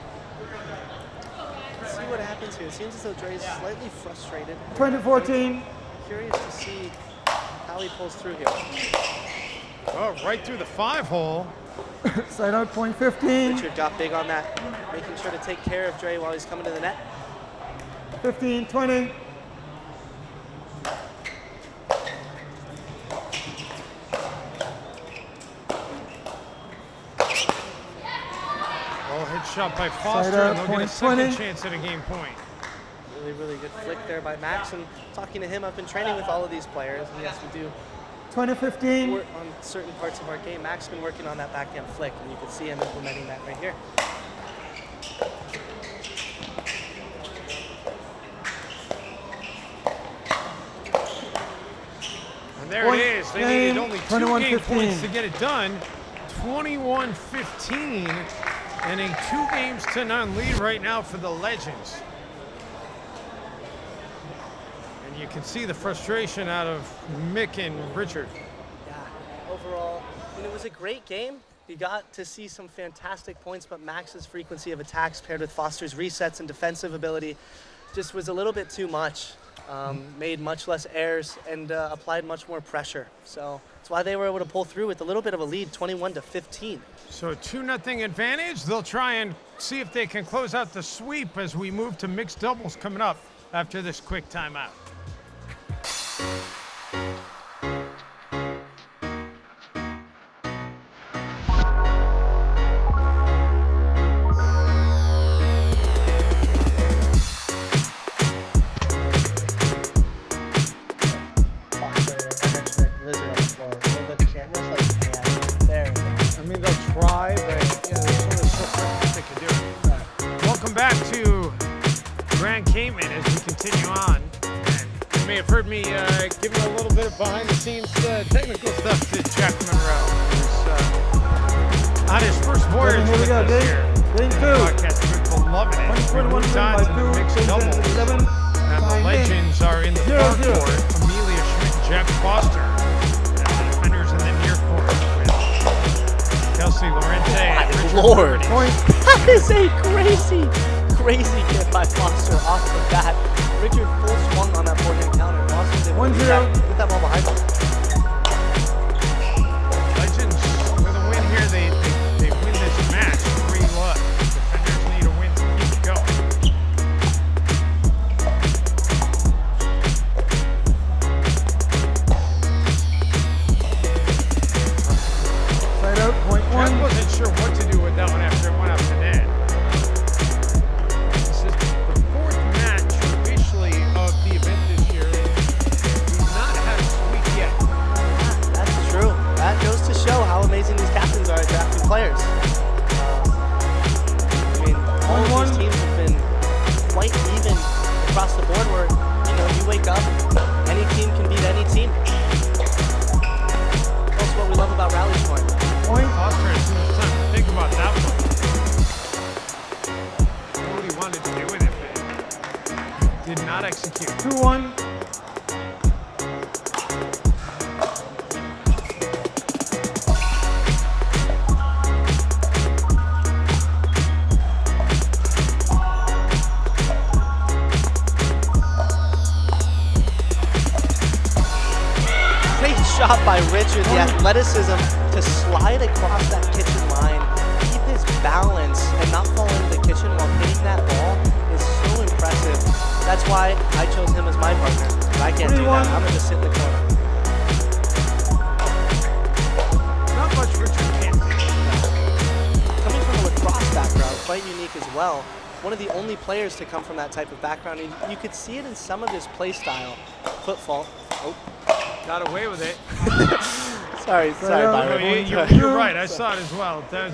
Let's see what happens here. It seems as though Dre's slightly frustrated. 20-14. Curious to see how he pulls through here. Oh, right through the 5-hole. Side out, point 15. Richard got big on that, making sure to take care of Dre while he's coming to the net. 15-20. Oh, hit shot by Foster, Side out, and they'll get a point second 20. chance at a game point. Really good flick there by Max. And talking to him, I've been training with all of these players. And yes, we do 20-15. work on certain parts of our game. Max has been working on that backhand flick, and you can see him implementing that right here. And there Point it is. They game, needed only 2 game 21-15. points to get it done. 21-15, and a 2-0 lead right now for the Legends. And you can see the frustration out of Mick and Richard. Yeah, overall, it was a great game. You got to see some fantastic points, but Max's frequency of attacks paired with Foster's resets and defensive ability just was a little bit too much. Made much less errors and applied much more pressure. So that's why they were able to pull through with a little bit of a lead, 21-15. So a 2-0 advantage. They'll try and see if they can close out the sweep as we move to mixed doubles coming up after this quick timeout. I mean, they'll try, but you know, there's only so much they can do. Welcome back to Grand Cayman as we continue on. And you may have heard me giving a little bit of behind-the-scenes technical stuff to Jack Monroe, who's on his first voyage Here we with go, us Dave. here. Game 2. Broadcast people loving it. We 21 moved on by to the 2. mixed doubles. 11. And the Legends are in the far 0-0. court. Emilia, Schmidt, Jack Foster. And the defenders in the near court with Kelsey, Laurente, My Richard Lord. Livornese. Point. That is a crazy get by Foster off the bat. Richard full swung on that forehand counter. Foster's able to 1-0. get that ball behind him. Legends with a win here. They win this match 3-1. Defenders need a win to keep it going. not execute. 2-1. Great shot by Richard, the athleticism to slide across that kitchen line, keep his balance and not fall into the kitchen while hitting that ball is so impressive. That's why I chose him as my partner. If I can't do that, I'm gonna just sit in the corner. Not much Richard can't do. Coming from a lacrosse background, quite unique as well. One of the only players to come from that type of background. And you could see it in some of his play style. Foot fault. Oh. Got away with it. Sorry, Byron. You're right. I saw it as well. That's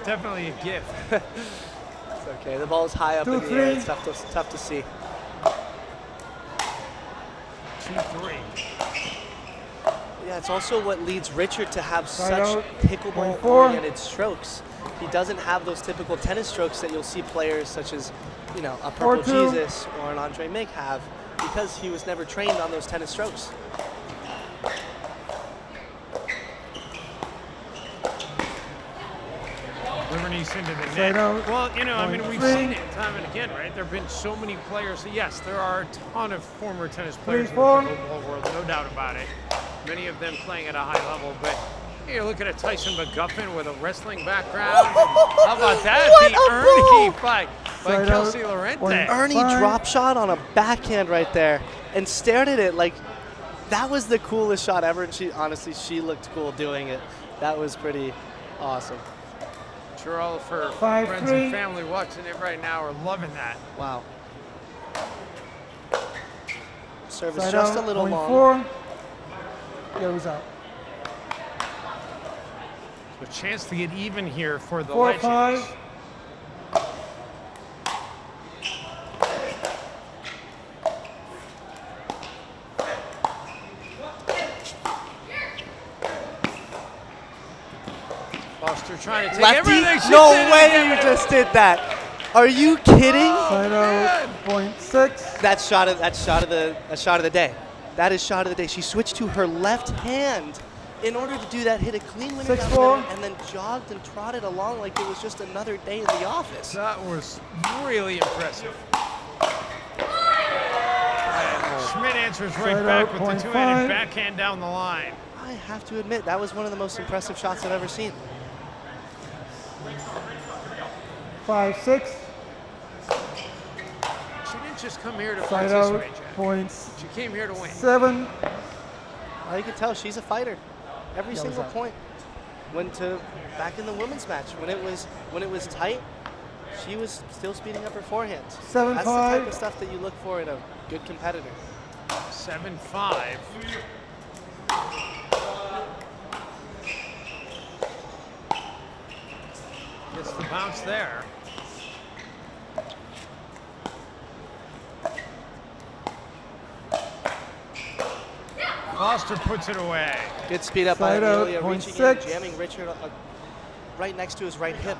definitely a gift. It's okay. The ball's high up in the air. It's tough to see. 2-3. Yeah, it's also what leads Richard to have such pickleball-oriented strokes. He doesn't have those typical tennis strokes that you'll see players such as, you know, a Purple Jesus or an Andre Mick have, because he was never trained on those tennis strokes. Livornese into the net. Well, you know, I mean, we've seen it time and again, right? There have been so many players. Yes, there are a ton of former tennis players in the pickleball world, no doubt about it. Many of them playing at a high level, but you look at a Tyson McGuffin with a wrestling background. How about that? The Ernie fight by Kelsey Laurente. Ernie drop shot on a backhand right there and stared at it like that was the coolest shot ever. And she looked cool doing it. That was pretty awesome. I'm sure all of her friends and family watching it right now are loving that. Wow. Service just a little long. Goes out. A chance to get even here for the 4-5. Legends. Foster trying to take everything. No way you just did that. Are you kidding? Side out, 0.6. That's shot of the day. That is shot of the day. She switched to her left hand in order to do that, hit a clean winner down the middle, and then jogged and trotted along like it was just another day in the office. That was really impressive. And Schmidt answers right back with the two-handed backhand down the line. I have to admit, that was one of the most impressive shots I've ever seen. 5-6. She didn't just come here to Side out, participate, Jack. points. She came here to win. 7. Well, you can tell she's a fighter. Every single point. Back in the women's match, when it was tight, she was still speeding up her forehand. 7-5. That's the type of stuff that you look for in a good competitor. 7-5. Gets the bounce there. Foster puts it away. Good speed up by Side out, Emilia, reaching in, 0.6. jamming Richard right next to his right hip.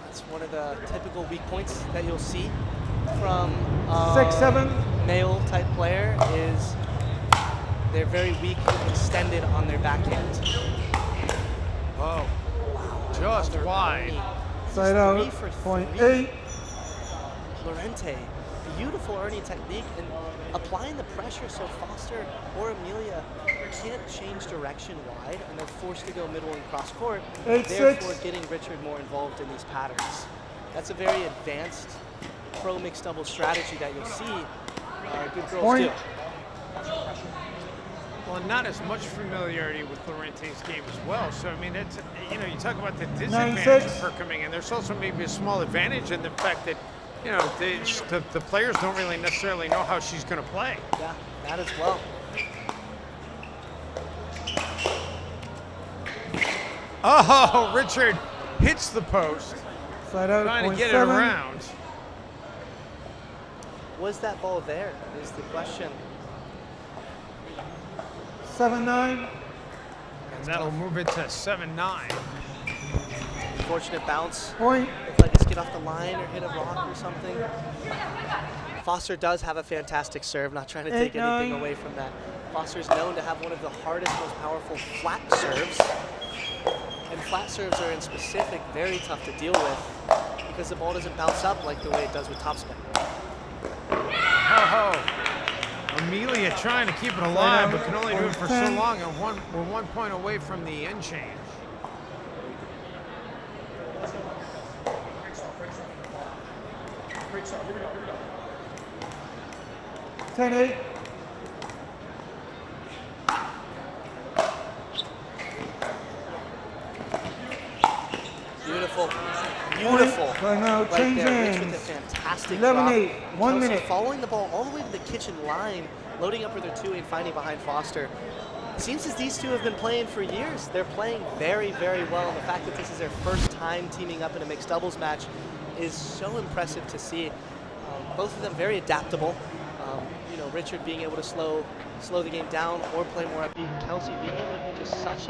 That's one of the typical weak points that you'll see from 6-7. male type player is they're very weak and extended on their backhand. Oh, just wide. Side out, 3 for 0.8. Laurente, beautiful Ernie technique and applying the pressure so Foster or Emilia can't change direction wide and they're forced to go middle and cross court, 8-6. therefore getting Richard more involved in these patterns. That's a very advanced pro mixed double strategy that you'll see good girls do. Well, not as much familiarity with Laurente's game as well. So, I mean, that's, you know, you talk about the disadvantage of her coming in. There's also maybe a small advantage in the fact that, you know, the players don't really necessarily know how she's going to play. Yeah, that as well. Oh, Richard hits the post. Side out, Trying to get it 0.7. around. Was that ball there is the question. 7-9. And that'll move it to 7-9. Fortunate bounce. Point. Looks like it's get off the line or hit a rock or something. Foster does have a fantastic serve, not trying to take anything away from that. Foster is known to have one of the hardest, most powerful flat serves. And flat serves are in specific very tough to deal with because the ball doesn't bounce up like the way it does with topspin. Emilia trying to keep it alive, but can only do it for so long, and we're 1 point away from the end change. Here we go. 10-8. Beautiful. Beautiful. Right there. Rich with a fantastic 11-8. drop. 1 Kelsey minute. following the ball all the way to the kitchen line, loading up with their 2 and finding behind Foster. It seems as these two have been playing for years. They're playing very, very well. And the fact that this is their first time teaming up in a mixed doubles match is so impressive to see. Both of them very adaptable. You know, Richard being able to slow the game down or play more upbeat. Kelsey being able to hit just such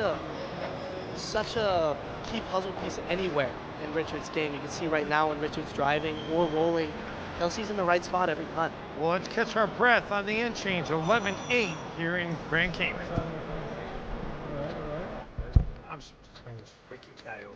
a key puzzle piece anywhere in Richard's game. You can see right now when Richard's driving or rolling, Kelsey's in the right spot every putt. Well, let's catch our breath on the end change. 11-8 here in Grand Cayman. I'm just bring this freaking guy over.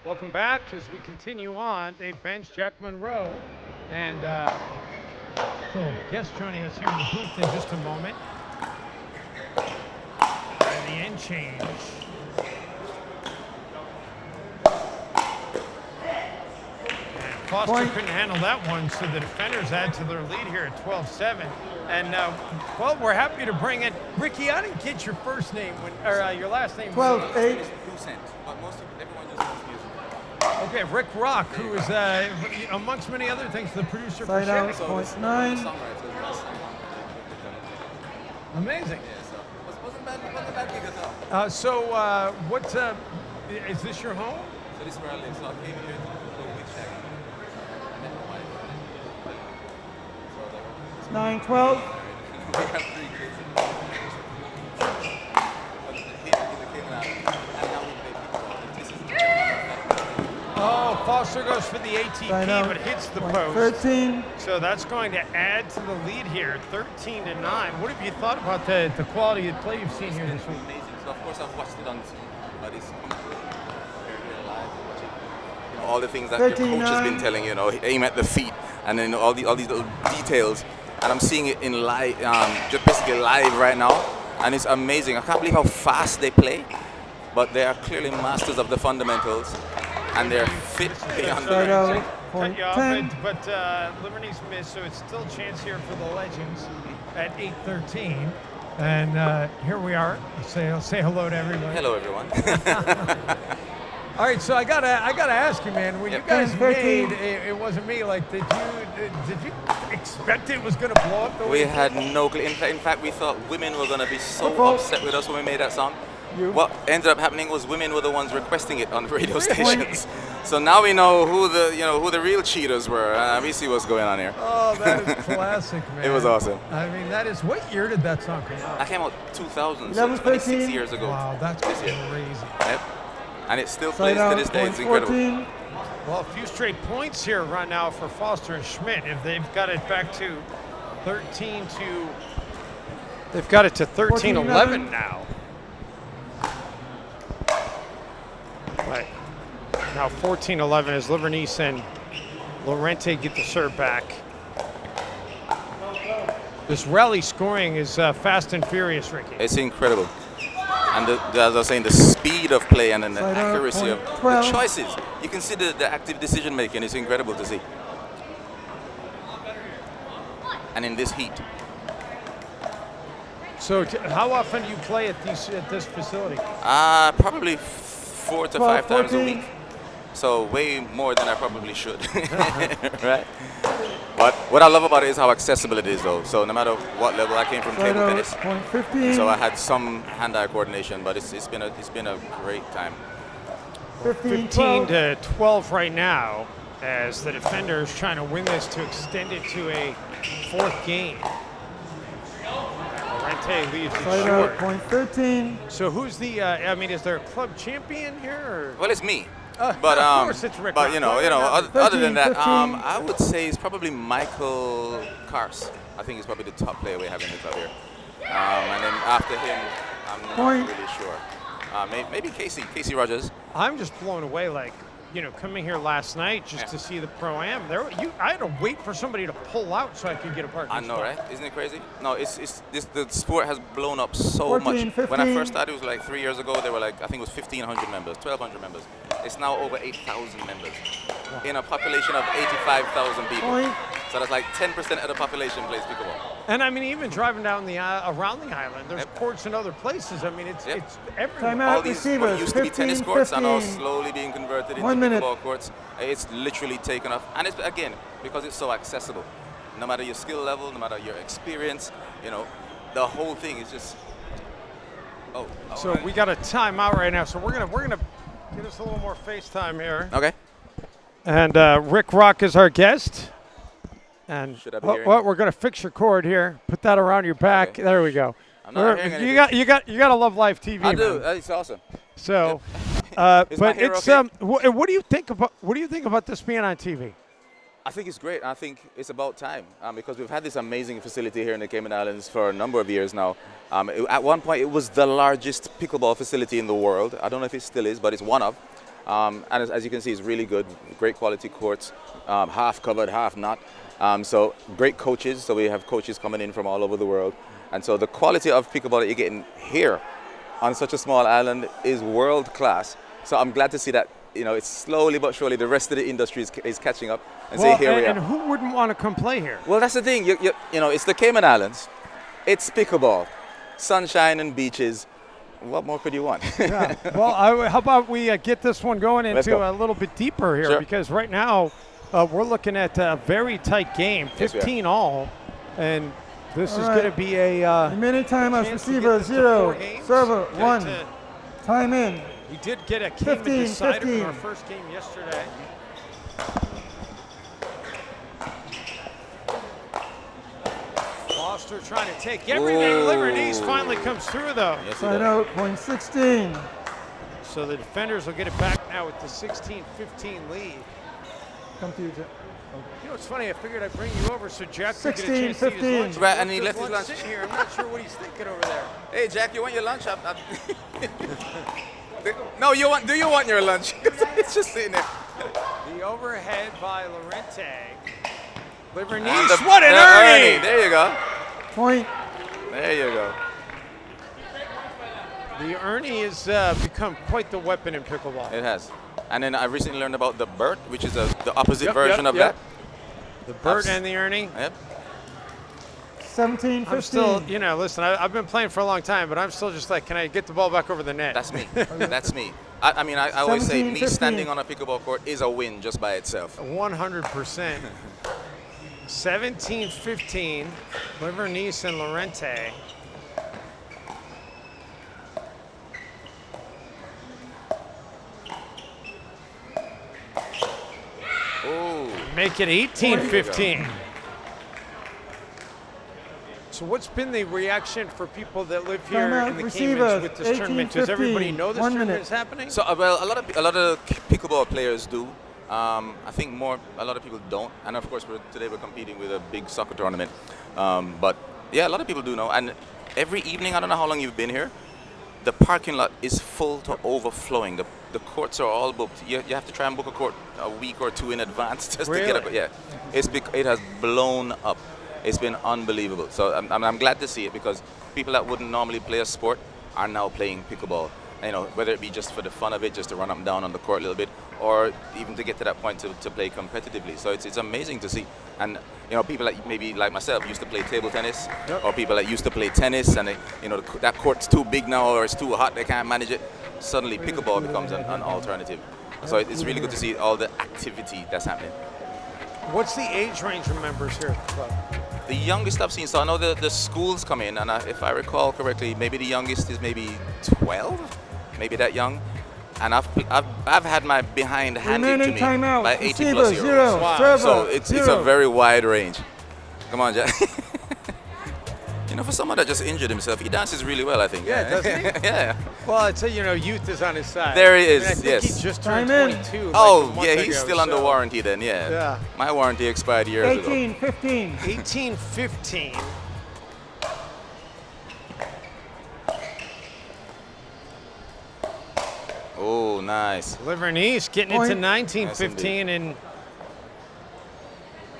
Welcome back as we continue on. They bench Jack Monroe. And so guest joining us here in the booth in just a moment. And the end change. And Foster couldn't handle that one, so the defenders add to their lead here at 12-7. And well, we're happy to bring in Ricky. I didn't get your first name or your last name. 12-8. But everyone just knows music. Okay, Rick Rock, who is, amongst many other things, the producer for Side out. Schmidt. Point 9. Amazing. Yeah, so wasn't bad gig at all. What is this your home? So this is where I live. So I came here to go with Shaggy. I met my wife. So I was like, 9-12. we have 3 kids. But the hit either came out, and now we play people. This is Oh, Foster goes for the ATP, but hits the post. 13. So that's going to add to the lead here, 13-9. What have you thought about the quality of play you've seen here this week? amazing. So of course I've watched it on TV, but it's completely here live and watching. You know, all the things that your coach has been telling you, aim at the feet, and then all these little details. And I'm seeing it in live, just basically live right now, and it's amazing. I can't believe how fast they play, but they are clearly masters of the fundamentals. And they're fit beyond the range. Cut you off, but Livornese missed, so it's still a chance here for the Legends at 8-13. And here we are. Say hello to everybody. Hello, everyone. All right, so I gotta ask you, man. When you guys made it wasn't me. Like, did you expect it was gonna blow up the way? We had no clue. In fact, we thought women were gonna be so upset with us when we made that song. What ended up happening was women were the ones requesting it on radio stations. So now we know who the real cheaters were. We see what's going on here. Oh, that is classic, man. It was awesome. I mean, that is. What year did that song come out? That came out 2000, so 26 years ago. Wow, that's crazy. Yep. And it still plays to this day. It's incredible. Well, a few straight points here right now for Foster and Schmidt. If they've got it back to 13 to, they've got it to 13-11 now. Right. Now 14-11 as Livornese and Laurente get the serve back. This rally scoring is fast and furious, Ricky. It's incredible. And as I was saying, the speed of play and then the accuracy of the choices. You can see the active decision making. It's incredible to see. And in this heat. So how often do you play at this facility? Probably 4 to 5 times a week. So way more than I probably should. Right? But what I love about it is how accessible it is, though. So no matter what level, I came from table tennis, so I had some hand-eye coordination. But it's been a great time. 15 to 12 right now, as the defender is trying to win this to extend it to a 4th game. Laurente leaves it short. Point 13. So who's the? I mean, is there a club champion here? Or? Well, it's me. But of course it's Rick. but other than that, 15. I would say it's probably Michael Kars. I think he's probably the top player we have in the club here. And then after him, I'm not really sure. Maybe Casey Rogers. I'm just blown away, like, coming here last night just to see the Pro-Am. I had to wait for somebody to pull out so I could get a parking I know, spot. right? Isn't it crazy? No, the sport has blown up so 14, much. 15. When I first started, it was like 3 years ago. They were like, I think it was 1,500 members, 1,200 members. It's now over 8,000 members in a population of 85,000 people. So that's like 10% of the population plays pickleball. And I mean, even driving down around the island, there's courts in other places. I mean, it's everywhere. Timeout. All these what used to be tennis courts are now slowly being converted into pickleball courts. It's literally taken off. And it's, again, because it's so accessible. No matter your skill level, no matter your experience, the whole thing is just, So we got a timeout right now. So we're gonna get us a little more FaceTime here. Okay. And Rick Rock is our guest. And Should I be hearing we're gonna fix your cord here. Put that around your back. Okay. There we go. I'm not hearing anything. You got to love live TV. I do. Man. It's awesome. So, Is my but hair it's okay? what do you think about this being on TV? I think it's great. I think it's about time because we've had this amazing facility here in the Cayman Islands for a number of years now. At one point, it was the largest pickleball facility in the world. I don't know if it still is, but it's one of. And as you can see, it's really good, great quality courts, half covered, half not. So great coaches. So we have coaches coming in from all over the world. And so the quality of pickleball that you're getting here on such a small island is world class. So I'm glad to see that, it's slowly but surely the rest of the industry is catching up and say, here we are. And who wouldn't want to come play here? Well, that's the thing. It's the Cayman Islands. It's pickleball, sunshine and beaches. What more could you want? Yeah. Well, how about we get this one going into a little bit deeper here, because right now we're looking at a very tight game, 15 all, and this is going to be a remaining time as receiver 0, server 1. Time in. We did get a game 15, decided 15. in our first game yesterday. Foster trying to take everything. Livornese finally comes through, though. Yes, Side out, point 16. So the defenders will get it back now with the 16-15 lead. Come to you, Jack. You know, it's funny. I figured I'd bring you over so Jack could get a 16, chance to eat his 15. lunch. Right, and he left his lunch. Sitting here. I'm not sure what he's thinking over there. Hey, Jack, you want your lunch? No, do you want your lunch? It's just sitting there. The overhead by Laurente. And Livornese, what an Ernie! There you go. Point. There you go. The Ernie has become quite the weapon in pickleball. It has. And then I recently learned about the Bert, which is the opposite version of that. The Bert and the Ernie. Yep. 17, 15. I'm still, listen, I've been playing for a long time, but I'm still just like, can I get the ball back over the net? That's me. That's me. I always say 17, me 15. standing on a pickleball court is a win just by itself. 100%. 17-15, Livornese and Laurente. Oh. Make it 18-15. So what's been the reaction for people that live here Timeout, in the receivers, Caymans with this 18, tournament? Does everybody know this 1 tournament minute. is happening? So well, a lot of pickleball players do. I think a lot of people don't. And of course, today we're competing with a big soccer tournament. But yeah, a lot of people do know. And every evening, I don't know how long you've been here, the parking lot is full to overflowing. The courts are all booked. You have to try and book a court a week or two in advance just to get a, yeah. It has blown up. It's been unbelievable. So I'm glad to see it, because people that wouldn't normally play a sport are now playing pickleball. You know, whether it be just for the fun of it, just to run up and down on the court a little bit, or even to get to that point to play competitively. So it's amazing to see. And you know, people that maybe like myself used to play table tennis, or people that used to play tennis, and they, you know, that court's too big now, or it's too hot, they can't manage it. Suddenly, pickleball becomes an alternative. So it's really good to see all the activity that's happening. What's the age range of members here at the club? The youngest I've seen, so I know the schools come in, and if I recall correctly, maybe the youngest is maybe 12, maybe that young. And I've had my behind handed to me by 80 plus year olds. Wow. So it's a very wide range. Come on, Jack. You know, for someone that just injured himself, he dances really well, I think. Yeah, doesn't he? Yeah. Well, I'd say, you know, youth is on his side. There he is, I think yes. he just turned 22. Oh, like yeah, he's still under warranty then, yeah. Yeah. My warranty expired years ago. 18-15. 18-15. Oh, nice. Livornese getting into 19-15, and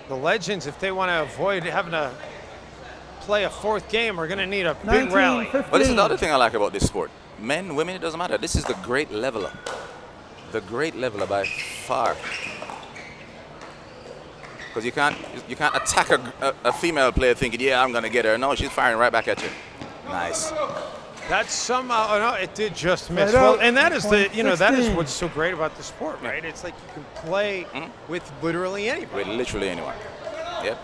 the Legends, if they want to avoid having to play a fourth game, are going to need a big rally. But this is the other thing I like about this sport. Men, women, it doesn't matter. This is the great leveler. The great leveler by far. Because you can't attack a female player thinking, yeah, I'm going to get her. No, she's firing right back at you. Nice. That's somehow, oh no, it did just miss. Well, and that is the, you know, that is what's so great about the sport, right? It's like you can play with literally anybody. With literally anyone. Yep.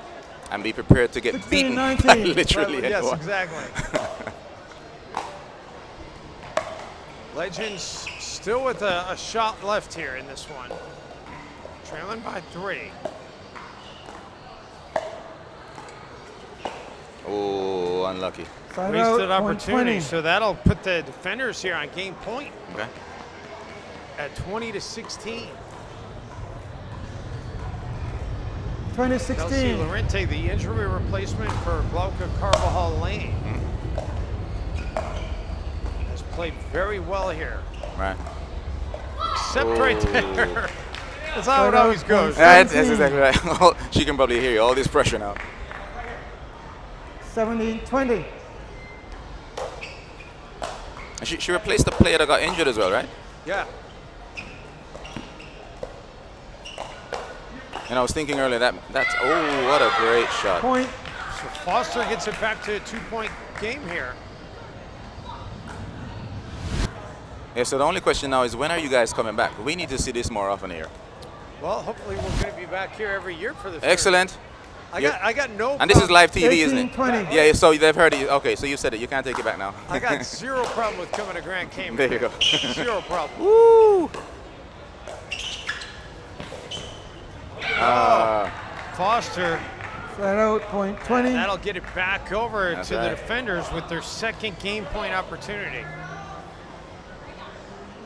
And be prepared to get 16, beaten 19. by literally anyone. Yes, exactly. Legends still with a shot left here in this one. Trailing by 3. Oh, unlucky. Wasted opportunity, so that'll put the defenders here on game point. Okay. At 20-16. 2016. Kelsey Laurente, the injury replacement for Glauca Carvajal Lane. Has played very well here. Right. Except right there. That's how it always goes. That's exactly right. She can probably hear you. All this pressure now. 17-20. And she replaced the player that got injured as well, right? Yeah. And I was thinking earlier that's oh, what a great shot. Point. So Foster gets it back to a 2-point game here. Yeah, so the only question now is, when are you guys coming back? We need to see this more often here. Well, hopefully we're going to be back here every year for this. Excellent. I got no And this is live TV, 18, isn't it? 20. Yeah, so they've heard it. Okay, so you said it. You can't take it back now. I got zero problem with coming to Grand Cayman. There you go. Zero problem. Woo! Foster. Flat out, point 20. That'll get it back over That's to right. the defenders with their second game point opportunity.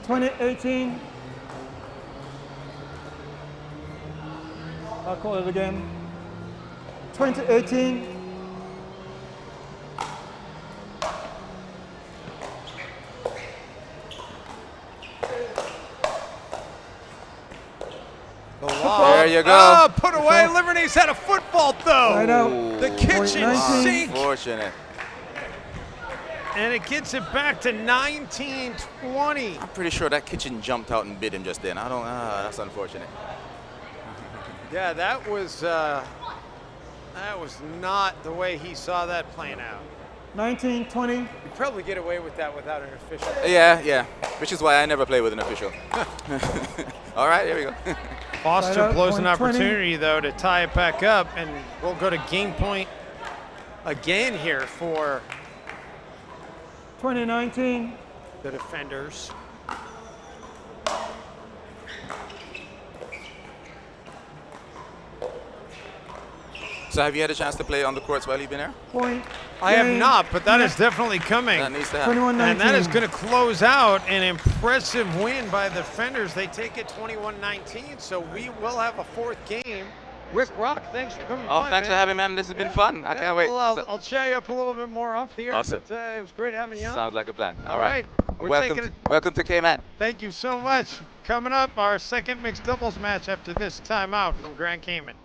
2018. I'll call it again. 2018. There you go. Oh, put away. Livornese had a football though. Right out. The kitchen 19. sink. Unfortunate. And it gets it back to 19-20. I'm pretty sure that kitchen jumped out and bit him just then. That's unfortunate. Yeah, that was not the way he saw that playing out. 19-20. You'd probably get away with that without an official. Yeah. Which is why I never play with an official. All right, here we go. Foster Right out, blows an 20. opportunity, though, to tie it back up, and we'll go to game point again here for 2019. the defenders. So have you had a chance to play on the courts while you've been here? Point. I have game. not, but that is definitely coming. That needs to happen. 21-19. And that is going to close out an impressive win by the defenders. They take it 21-19, so we will have a fourth game. Rick Rock, thanks for coming by, Thanks for having me, man. This has been fun. I can't wait. Well, I'll chat you up a little bit more off the air. Awesome. But, it was great having you on. Sounds like a plan. All right. Welcome to Cayman. Thank you so much. Coming up, our second mixed doubles match after this timeout from Grand Cayman.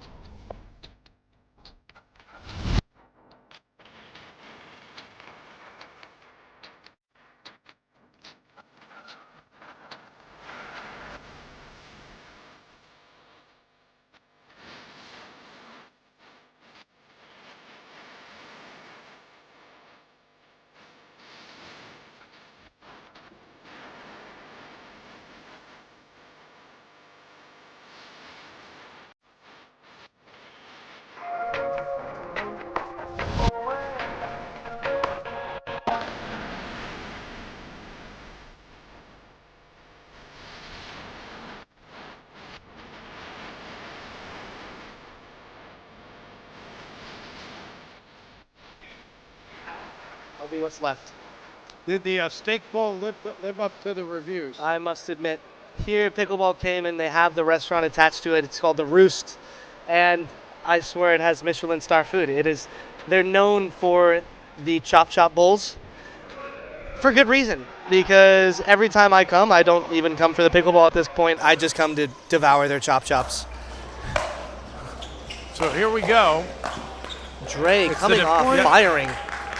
That'll be what's left. Did the steak bowl live up to the reviews? I must admit, here at Pickleball Cayman, they have the restaurant attached to it. It's called The Roost, and I swear it has Michelin star food. They're known for the chop chop bowls for good reason, because every time I come, I don't even come for the pickleball at this point. I just come to devour their chop chops. So here we go. Dre coming off, firing.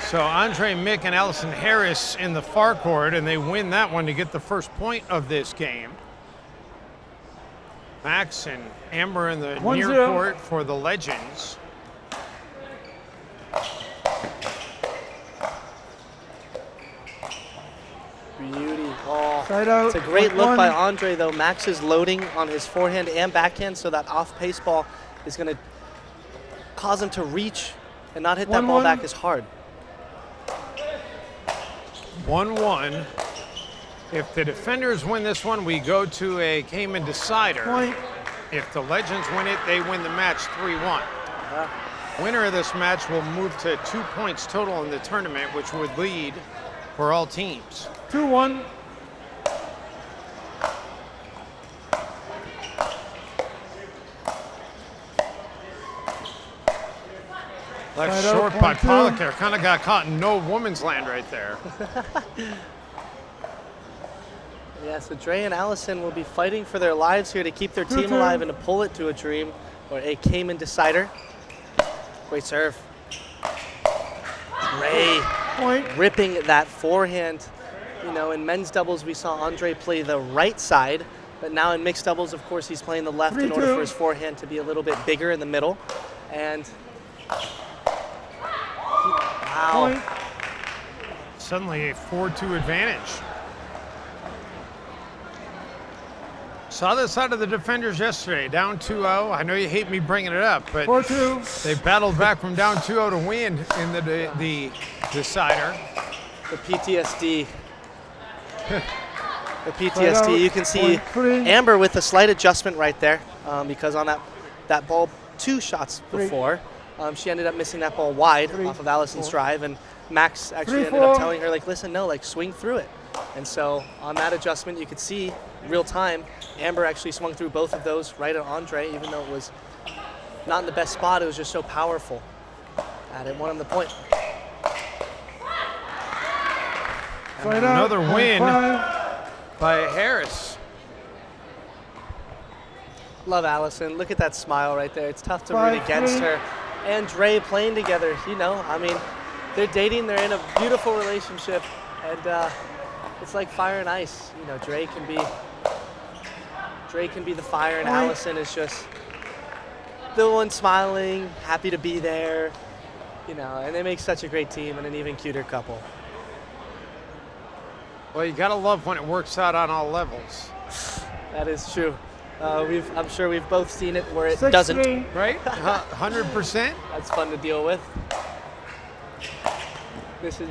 So Andre, Mick, and Allison Harris in the far court, and they win that one to get the first point of this game. Max and Amber in the near court for the Legends. Beauty. Oh, Side out. it's a great look by Andre, though. Max is loading on his forehand and backhand, so that off-pace ball is going to cause him to reach and not hit that ball back as hard. 1-1. If the defenders win this one, we go to a Cayman decider. Point. If the Legends win it, they win the match 3-1. Winner of this match will move to 2 points total in the tournament, which would lead for all teams. 2-1. Left Side short out, by 1-2. Policare. Kind of got caught in no woman's land right there. Yeah, so Dre and Allison will be fighting for their lives here to keep their team 2-2. alive and to pull it to a dream or a Cayman decider. Great serve. Dre Point. ripping that forehand. You know, in men's doubles, we saw Andre play the right side, but now in mixed doubles, of course, he's playing the left in order 3-2. for his forehand to be a little bit bigger in the middle. And wow. Point. Suddenly a 4-2 advantage. Saw this out of the defenders yesterday, down 2-0. I know you hate me bringing it up, but 4-2. they battled back from down 2-0 to win in the decider. The PTSD. The PTSD. You can see Amber with a slight adjustment right there because on that ball 2 shots before, she ended up missing that ball wide off of Allison's drive, and Max actually ended up telling her, like, listen, no, like, swing through it. And so on that adjustment, you could see real time, Amber actually swung through both of those right at Andre, even though it was not in the best spot. It was just so powerful. And it won him the point. And another win by Harris. Love Allison. Look at that smile right there. It's tough to root against her. And Dre playing together, you know, I mean, they're dating, they're in a beautiful relationship, and it's like fire and ice. You know, Dre can be the fire, and Allison is just the one smiling, happy to be there, you know, and they make such a great team and an even cuter couple. Well, you gotta love when it works out on all levels. That is true. I'm sure we've both seen it where it doesn't. Right? 100%. That's fun to deal with.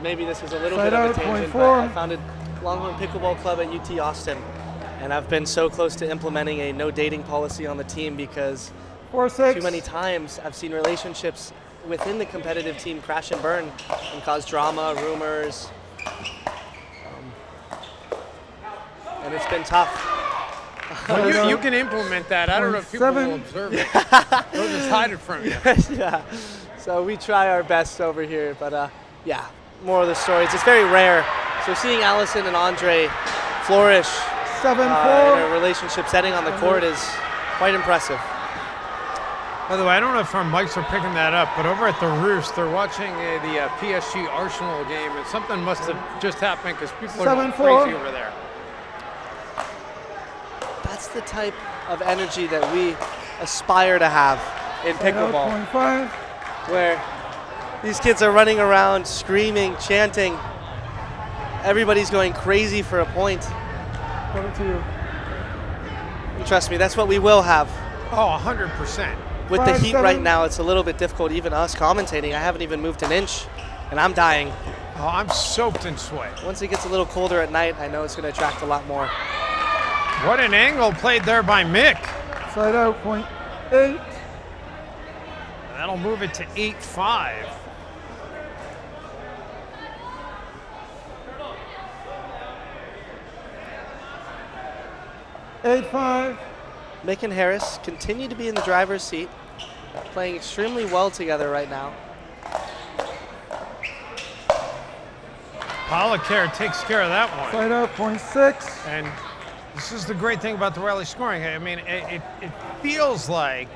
Maybe this is a little bit of a tangent, but I founded Longhorn Pickleball Club at UT Austin, and I've been so close to implementing a no dating policy on the team because too many times I've seen relationships within the competitive team crash and burn and cause drama, rumors, and it's been tough. Well, you can implement that. I don't know if people will observe it. They'll just hide it from you. Yeah. So we try our best over here, but yeah, more of the stories. It's very rare So seeing Allison and Andre flourish 7-4. in a relationship setting on the court is quite impressive. By the way, I don't know if our mics are picking that up, but over at the Roost, they're watching the PSG Arsenal game, and something must have just happened because people are going 7-4. crazy over there. That's the type of energy that we aspire to have in pickleball, 0.5. where these kids are running around, screaming, chanting. Everybody's going crazy for a point. Over to you. And trust me, that's what we will have. Oh, 100%. With the heat right 5-7. now, it's a little bit difficult, even us commentating. I haven't even moved an inch, and I'm dying. Oh, I'm soaked in sweat. Once it gets a little colder at night, I know it's going to attract a lot more. What an angle played there by Mick. Side out, 0.8. That'll move it to 8-5. Mick and Harris continue to be in the driver's seat, playing extremely well together right now. Policare takes care of that one. Side out, 0.6. And this is the great thing about the rally scoring. I mean, it feels like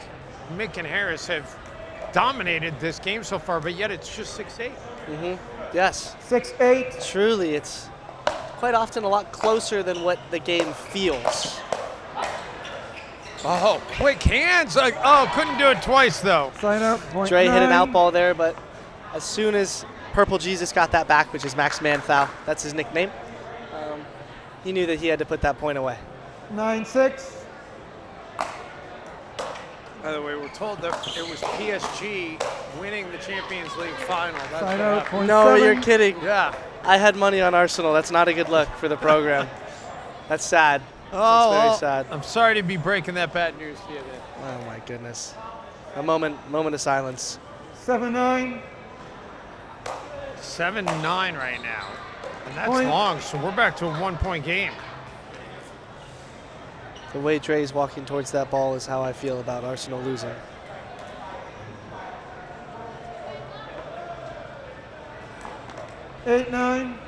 Mick and Harris have dominated this game so far, but yet it's just 6-8. Yes, 6-8. truly, it's quite often a lot closer than what the game feels. Oh, quick hands. Couldn't do it twice, though. Side out, 0.9. Dre hit an out ball there, but as soon as Purple Jesus got that back, which is Max Manthou, that's his nickname, he knew that he had to put that point away. 9-6. By the way, we're told that it was PSG winning the Champions League final. That's Side what out, happened. 0.7. No, you're kidding. Yeah. I had money on Arsenal. That's not a good look for the program. That's sad. Oh, very well, sad. I'm sorry to be breaking that bad news to you then. Oh my goodness. A moment of silence. 7-9. 7-9 right now. And that's Point. long, so we're back to a 1-point game. The way Dre's walking towards that ball is how I feel about Arsenal losing. 8-9.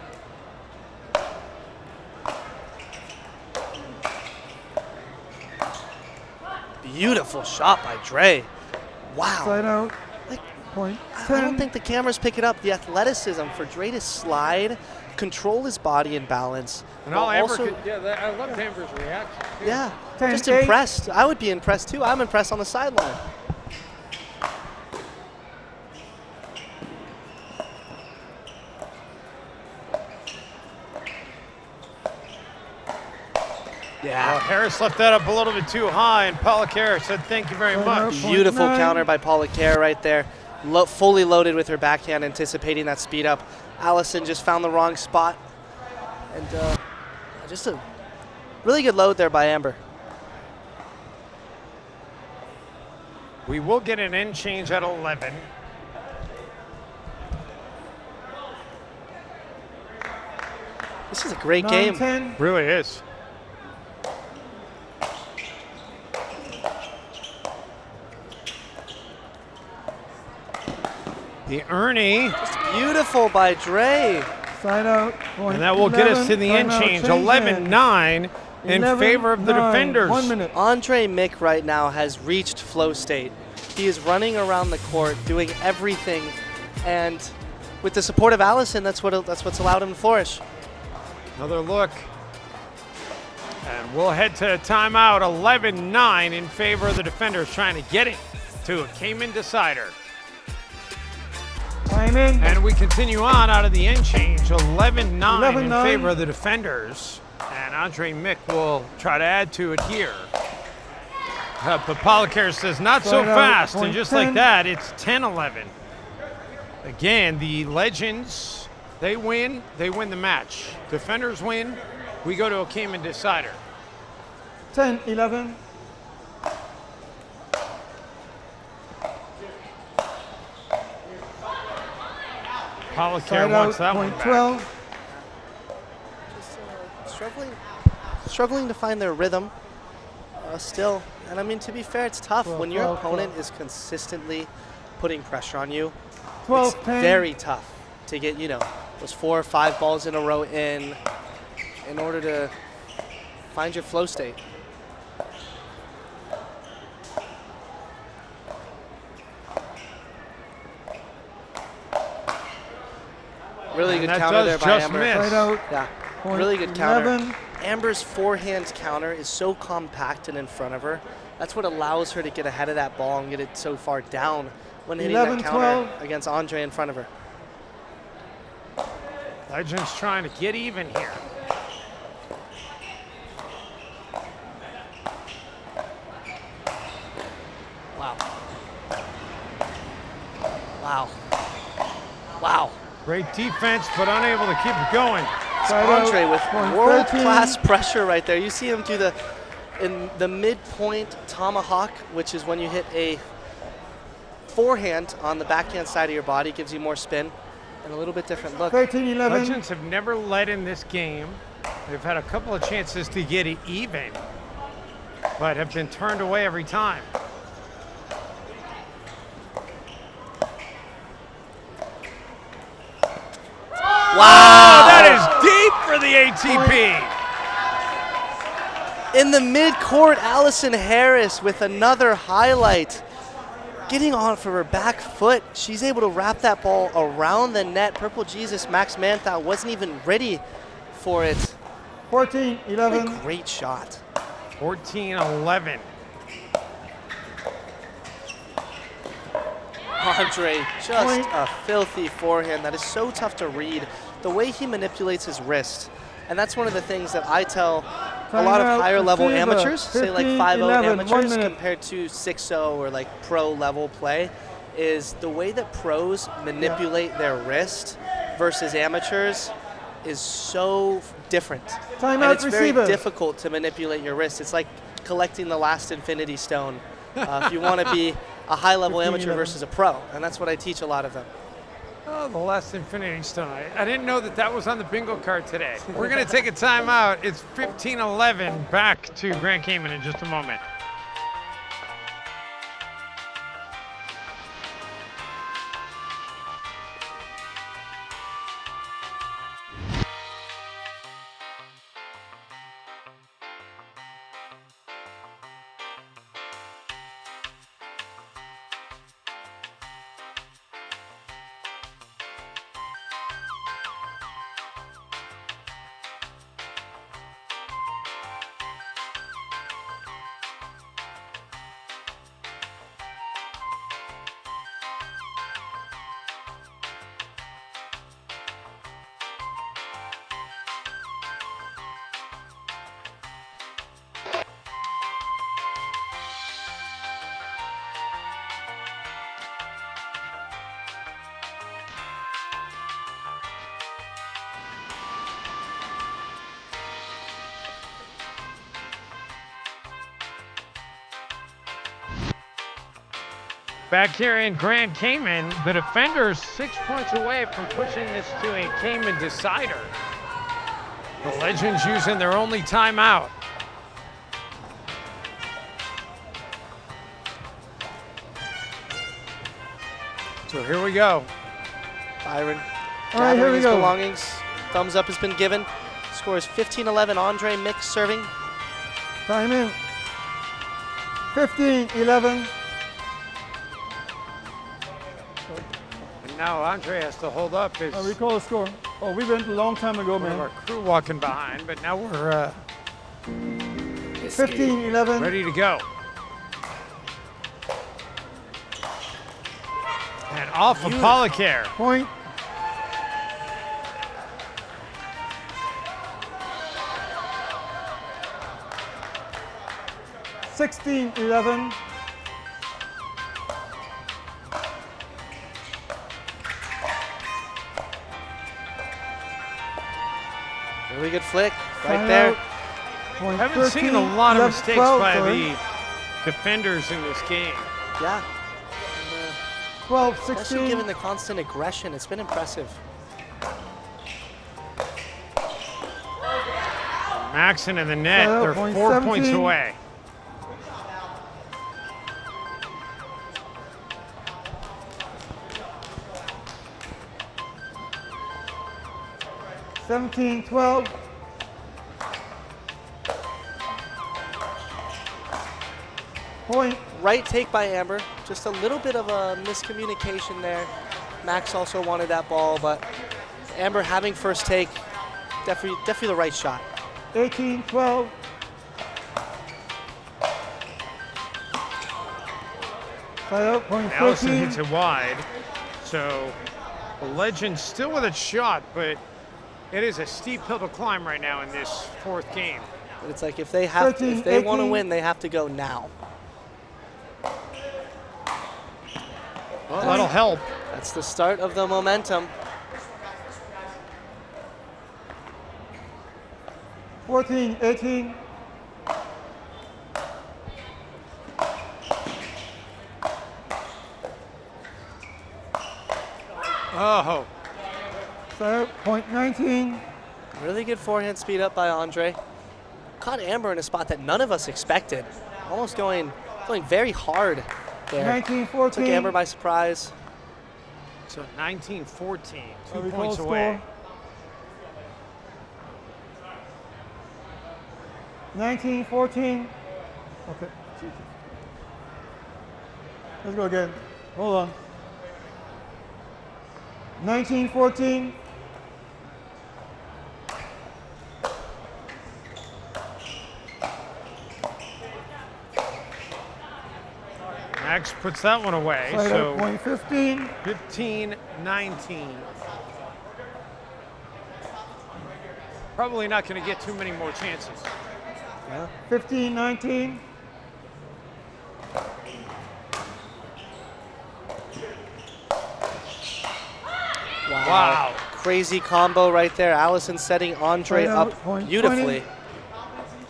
Beautiful shot by Dre. Wow. Side out, Like, 0.10. I don't think the cameras pick it up. The athleticism for Dre to slide, control his body and balance. And while all Amber also, I love Amber's reaction. yeah, 10, just 8. impressed. I would be impressed too. I'm impressed on the sideline. Yeah. Harris left that up a little bit too high, and Policare said thank you very much. Beautiful 0.9. counter by Policare right there. Fully loaded with her backhand, anticipating that speed up. Allison just found the wrong spot. And just a really good load there by Amber. We will get an end change at 11. This is a great game. 9-10. Really is. The Ernie, Just beautiful by Dre. Side out, and that will get us to the end Timeout change. change 11-9 in 11, favor of the 9, defenders. 1 minute. Andre Mick right now has reached flow state. He is running around the court, doing everything, and with the support of Allison, that's what's allowed him to flourish. Another look. And we'll head to timeout. 11-9 in favor of the defenders, trying to get it to a Cayman decider. Timing. And we continue on out of the end change. 11-9 in 11-9. favor of the defenders. And Andre Mick will try to add to it here. But Policare says not so Side out, fast. And point just 10. like that, it's 10-11. Again, the Legends, they win the match. Defenders win, we go to a Cayman decider. 10-11. Policare Side wants out, that one point back. 12. Just struggling to find their rhythm still. And I mean, to be fair, it's tough when your 12, opponent is consistently putting pressure on you. 12, It's 10. very tough to get, those 4 or 5 balls in a row in order to find your flow state. Really good counter there by Amber. Right out. Yeah, Point really good 11. counter. Amber's forehand counter is so compact and in front of her. That's what allows her to get ahead of that ball and get it so far down when hitting that counter against Andre in front of her. Legends trying to get even here. Wow. Wow. Wow. Great defense, but unable to keep it going. Andre with world-class pressure right there. You see him do in the midpoint tomahawk, which is when you hit a forehand on the backhand side of your body, gives you more spin and a little bit different look. 13-11. Legends have never led in this game. They've had a couple of chances to get it even, but have been turned away every time. Wow! That is deep for the ATP. In the mid-court, Allison Harris with another highlight. Getting on for her back foot. She's able to wrap that ball around the net. Purple Jesus, Max Manthou wasn't even ready for it. 14-11. Great shot. 14-11. Andre, just a filthy forehand that is so tough to read. The way he manipulates his wrist. And that's one of the things that I tell a lot of higher level amateurs, say like 5-0 amateurs compared to 6-0 or like pro level play, is the way that pros manipulate their wrist versus amateurs is so different. And it's very difficult to manipulate your wrist. It's like collecting the last infinity stone if you want to be a high level amateur versus a pro. And that's what I teach a lot of them. Oh, the last infinity stone. I didn't know that was on the bingo card today. We're going to take a timeout. It's 15-11. Back to Grand Cayman in just a moment. Back here in Grand Cayman, the defenders 6 points away from pushing this to a Cayman decider. The Legends using their only timeout. So here we go. Byron All right, here we his go. belongings. Thumbs up has been given. Score is 15-11. Andre Mick serving. Time in. 15-11. And now Andre has to hold up his I recall the score. Oh, we went a long time ago, one of our man. crew walking behind, but now we're 15-11. ready to go. And off of Policare. Point. $16-11. Really good flick right there. Point I haven't seen a 13, lot of left mistakes 12, by sorry. the defenders in this game. Yeah. 12, Especially 16. given the constant aggression, it's been impressive. Maxon in the net, Well, they're point 4 points 17. away. 17-12. Point. Right take by Amber. Just a little bit of a miscommunication there. Max also wanted that ball, but Amber having first take, definitely the right shot. 18-12. Side out, point Allison 13. hits it wide. So the Legends still with a shot, but it is a steep hill to climb right now in this fourth game. But it's like if they want to 13-18. win, they have to go now. Well, that'll help. That's the start of the momentum. 14-18. Oh, Side out, point 19. Really good forehand speed up by Andre. Caught Amber in a spot that none of us expected. Almost going very hard there. 19-14. Took Amber by surprise. so 19-14, 2 Recall points score. away. 19-14. Okay. Let's go again. Hold on. 19-14. Max puts that one away. Side So out, point 15. 15-19. Probably not going to get too many more chances. 15-19. Wow. Crazy combo right there. Allison setting Andre Side out, up point beautifully. 20.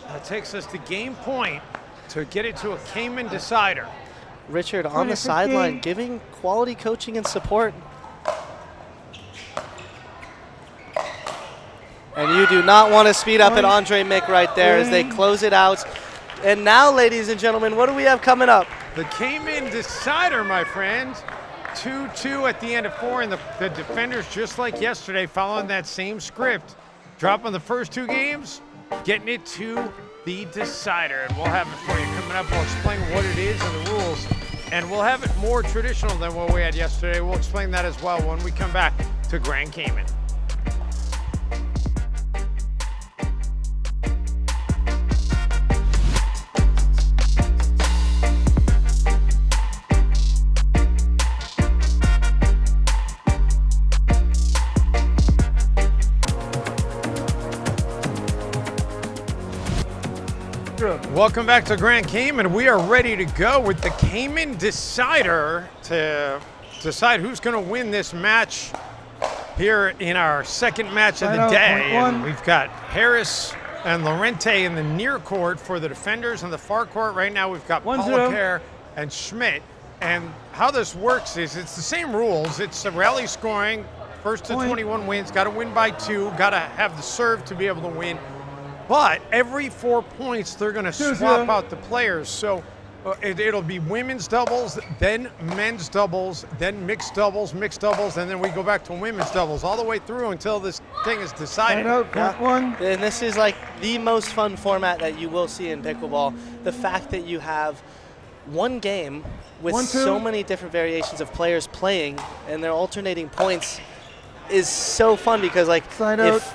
That takes us to game point to get it to a Cayman decider. Richard on the 20-15. sideline giving quality coaching and support. And you do not want to speed up at Andre Mick right there as they close it out. And now, ladies and gentlemen, what do we have coming up? The Cayman decider, my friends. 2-2 at the end of 4, and the defenders, just like yesterday, following that same script, dropping the first 2 games, getting it to the decider. And we'll have it for you coming up. We'll explain what it is and the rules, and we'll have it more traditional than what we had yesterday. We'll explain that as well when we come back to Grand Cayman. Welcome back to Grand Cayman. We are ready to go with the Cayman decider to decide who's going to win this match here in our second match of the day. And we've got Harris and Laurente in the near court for the defenders. In the far court right now, we've got Policare and Schmidt. And how this works is it's the same rules. It's a rally scoring. First to 21 wins. Got to win by 2. Got to have the serve to be able to win. But every 4 points, they're going to swap out the players. So it'll be women's doubles, then men's doubles, then mixed doubles, and then we go back to women's doubles all the way through until this thing is decided. And this is like the most fun format that you will see in pickleball. The fact that you have one game with so many different variations of players playing and they're alternating points is so fun because, like, if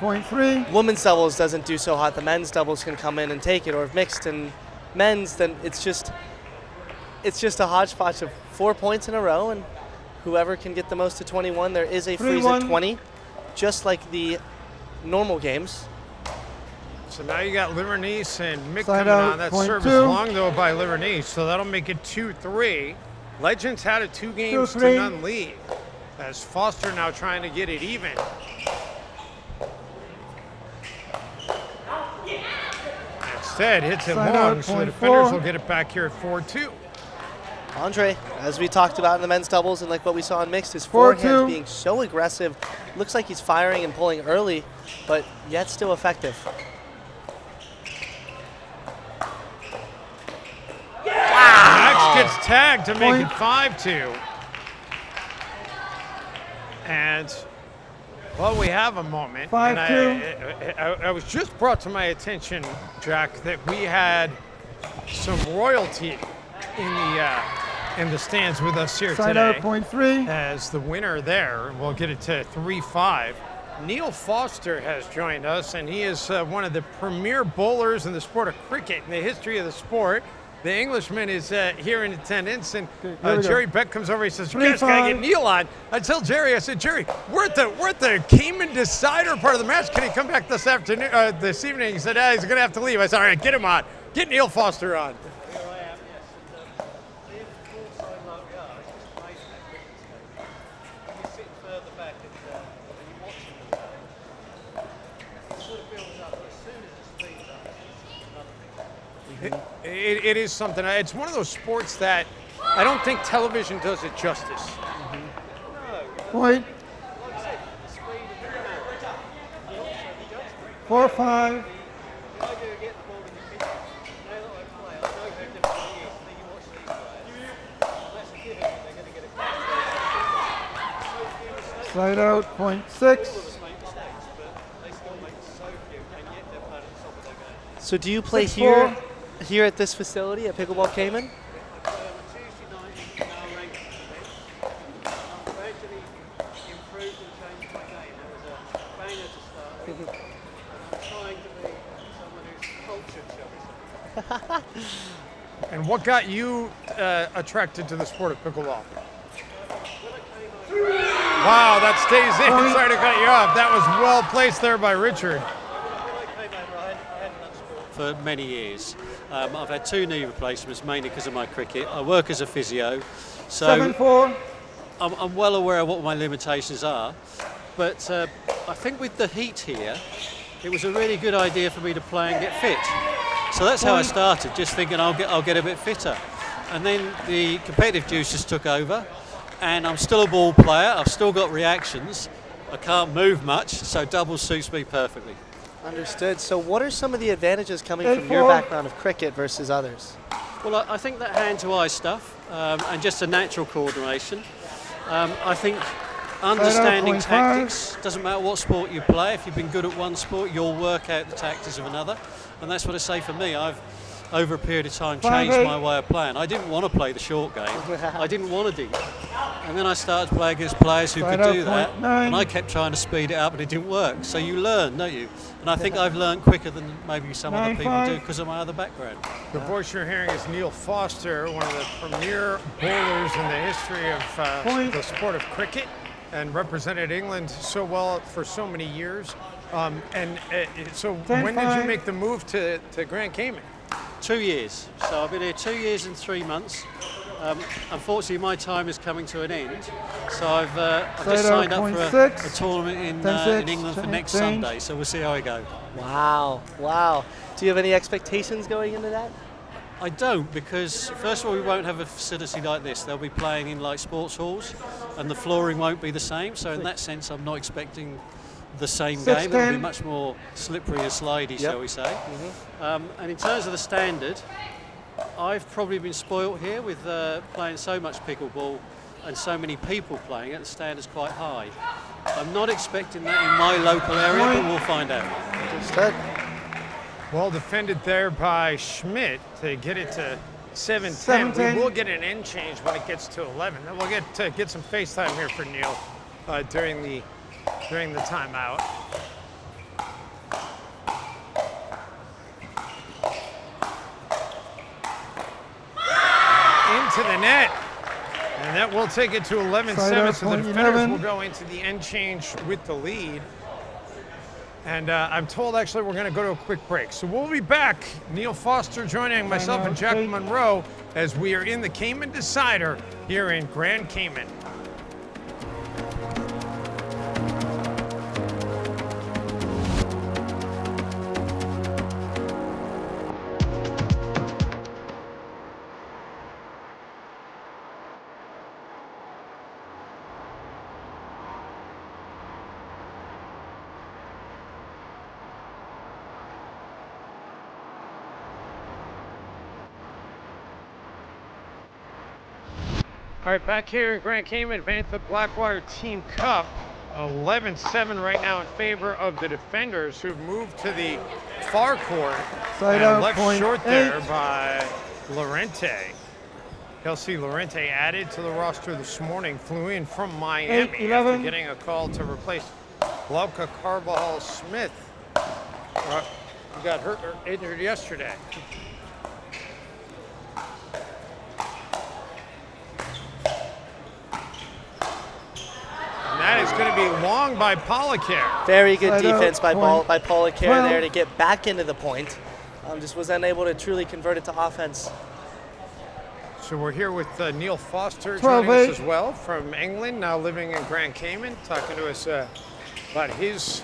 women's doubles doesn't do so hot, the men's doubles can come in and take it, or if mixed and men's, then it's just a hodgepodge of 4 points in a row, and whoever can get the most to 21, there is a freeze at 20, just like the normal games. So now you got Livornese and Mick coming on. That serve is long, though, by Livornese, so that'll make it 2-3. Legends had a 2-games-to-none lead, as Foster now trying to get it even. Instead, hits it long, so the defenders will get it back here at 4-2. Andre, as we talked about in the men's doubles and like what we saw in mixed, his forehand being so aggressive. Looks like he's firing and pulling early, but yet still effective. Max gets tagged to make it 5-2. And Well, we have a moment. 5-2. And I was just brought to my attention, Jack, that we had some royalty in the stands with us here Side today. out, point 3. As the winner there, we'll get it to 3-5. Neil Foster has joined us, and he is one of the premier bowlers in the sport of cricket in the history of the sport. The Englishman is here in attendance, and Jerry Beck comes over. He says, "You guys gotta get Neil on." I tell Jerry, I said, "Jerry, we're at the Cayman decider part of the match. Can he come back this afternoon, this evening?" He said, "He's gonna have to leave." I said, "All right, get him on. Get Neil Foster on." It is something. It's one of those sports that I don't think television does it justice. Point. 4-5. Side out, point 6. So do you play 6-4. here at this facility at Pickleball Cayman? And what got you attracted to the sport of pickleball? Wow, that stays in. Sorry to cut you off. That was well placed there by Richard. For many years. I've had 2 knee replacements, mainly because of my cricket. I work as a physio, so 7-4. I'm well aware of what my limitations are. But I think with the heat here, it was a really good idea for me to play and get fit. So that's how I started, just thinking I'll get a bit fitter. And then the competitive juices took over, and I'm still a ball player. I've still got reactions. I can't move much, so double suits me perfectly. Understood. So what are some of the advantages coming from 8-4. your background of cricket versus others? Well, I think that hand-to-eye stuff and just a natural coordination. I think understanding 0.5. tactics, doesn't matter what sport you play, if you've been good at one sport, you'll work out the tactics of another. And that's what I say for me. I've, over a period of time, changed 5-8. my way of playing. I didn't want to play the short game. I didn't want to do that. And then I started playing against players who could do that. 0.9. And I kept trying to speed it up, and it didn't work. So you learn, don't you? And I think I've learned quicker than maybe some other people 9-5. do because of my other background. The voice you're hearing is Neil Foster, one of the premier bowlers in the history of the sport of cricket, and represented England so well for so many years. So when did you make the move to Grand Cayman? 2 years. So I've been here 2 years and 3 months. Unfortunately, my time is coming to an end. So I've just signed up for a tournament in England for next Sunday. So we'll see how I go. Wow, wow. Do you have any expectations going into that? I don't, because first of all, we won't have a facility like this. They'll be playing in like sports halls, and the flooring won't be the same. So in that sense, I'm not expecting the same game. It'll be much more slippery and slidey, shall we say. And in terms of the standard, I've probably been spoilt here with playing so much pickleball and so many people playing it. The standard's quite high. I'm not expecting that in my local area, but we'll find out. Understood. Well defended there by Schmidt to get it to 7-10. 7-10. We will get an end change when it gets to 11. Then we'll get some FaceTime here for Neil during the timeout. Into the net. And that will take it to 11-7. So the defenders will go into the end change with the lead. And I'm told actually we're going to go to a quick break. So we'll be back. Neil Foster joining myself and Jack Monroe as we are in the Cayman Decider here in Grand Cayman. All right, back here in Grand Cayman, VANTA BLACKWATER Team Cup. 11-7 right now in favor of the defenders, who've moved to the far court. Side and out, left point short there 8. by Laurente. Kelsey Laurente added to the roster this morning, flew in from Miami 8-11. after getting a call to replace Glauca Carvajal Smith, who got hurt or injured yesterday. And that is going to be long by Policare. Very good Side out, defense by point Policare 12. there to get back into the point. Just was unable to truly convert it to offense. So we're here with Neil Foster 12-8. joining us as well from England, now living in Grand Cayman, talking to us about his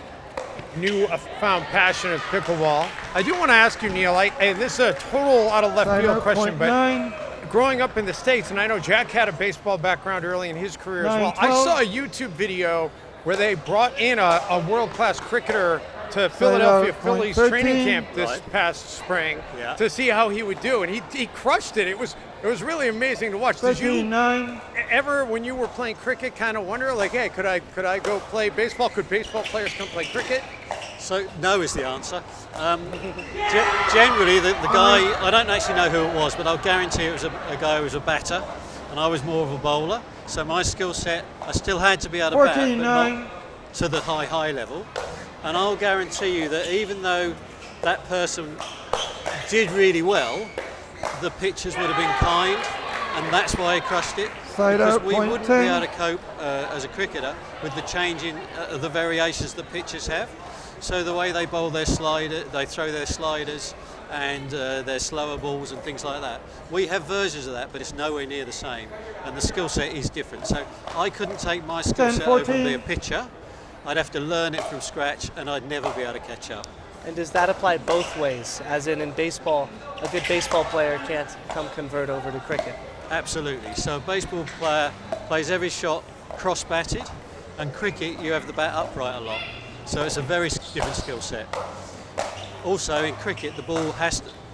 new found passion of pickleball. I do want to ask you, Neil, this is a total out of left Side field out, question, point but 9. growing up in the States, and I know Jack had a baseball background early in his career as well, 9-12. I saw a YouTube video where they brought in a world-class cricketer to Philadelphia out, Phillies point training 13. camp this past spring Yeah. to see how he would do, and he crushed it. It was really amazing to watch. Did you 13-9. ever, when you were playing cricket, kind of wonder, like, hey, could I go play baseball? Could baseball players come play cricket? So no is the answer. Generally, the guy, I don't actually know who it was, but I'll guarantee it was a guy who was a batter, and I was more of a bowler. So my skill set, I still had to be able to bat, but 14-9. not to the high level. And I'll guarantee you that even though that person did really well, the pitchers would have been kind, and that's why he crushed it. Side because out, we point wouldn't 10. be able to cope as a cricketer with the changing the variations that pitchers have. So the way they bowl their slider, they throw their sliders and their slower balls and things like that. We have versions of that, but it's nowhere near the same, and the skill set is different. So I couldn't take my skill set over and be a pitcher. I'd have to learn it from scratch, and I'd never be able to catch up. And does that apply both ways? As in baseball, a good baseball player can't convert over to cricket. Absolutely. So a baseball player plays every shot cross-batted, and cricket you have the bat upright a lot. So it's a very different skill set. Also in cricket, the ball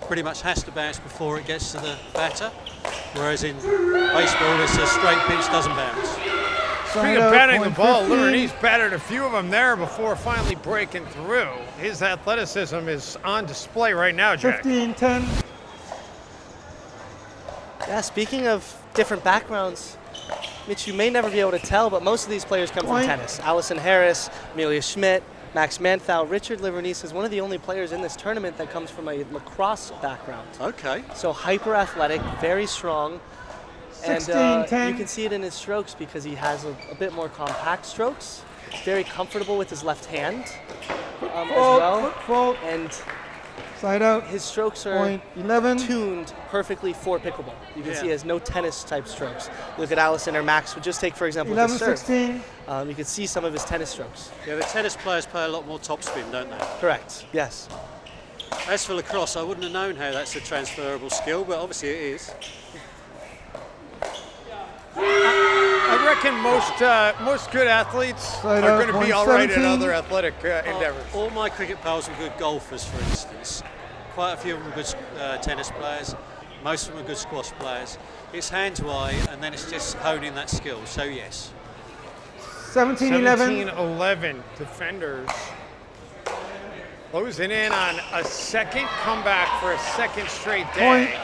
pretty much has to bounce before it gets to the batter, whereas in baseball it's a straight pitch, doesn't bounce. Speaking of batting the ball, Livornese batted a few of them there before finally breaking through. His athleticism is on display right now, Jack. 15-10. Yeah, speaking of different backgrounds, Mitch, you may never be able to tell, but most of these players come from Point. tennis. Allison Harris, Emilia Schmidt, Max Manthou, Richard Livornese is one of the only players in this tournament that comes from a lacrosse background. Okay. So hyper athletic, very strong. And 16-10. you can see it in his strokes because he has a bit more compact strokes. Very comfortable with his left hand as well. Foot fault. And Side out. his strokes are Point 11. tuned perfectly for pickleball. You can see he has no tennis type strokes. Look at Allison or Max. Would just take, for example, the serve. 11-16. You can see some of his tennis strokes. Yeah, the tennis players play a lot more topspin, don't they? Correct. Yes. As for lacrosse, I wouldn't have known how that's a transferable skill, but obviously it is. I reckon most good athletes Side are out, going to be point all right in 17. other athletic endeavors. All my cricket pals were good golfers, for instance. Quite a few of them were good tennis players. Most of them are good squash players. It's hand to eye, and then it's just honing that skill. So yes. 17-11. 17-11 defenders closing in on a second comeback for a second straight day.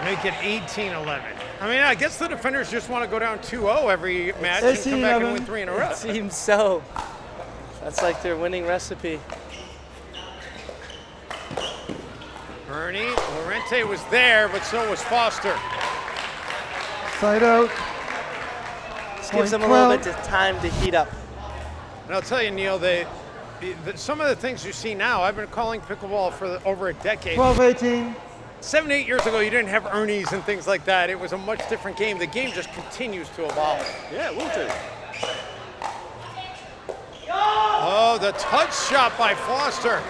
Make it 18-11. I mean, I guess the defenders just want to go down 2-0 every match and come back and win 3 in a row. It seems so. That's like their winning recipe. Ernie, Laurente was there, but so was Foster. Side out. This gives them a Point little bit of time to heat up. And I'll tell you, Neil, some of the things you see now, I've been calling pickleball for over a decade. 12-18. 7, 8 years ago, you didn't have Ernies and things like that. It was a much different game. The game just continues to evolve. Yeah, we'll do. Oh, the touch shot by Foster.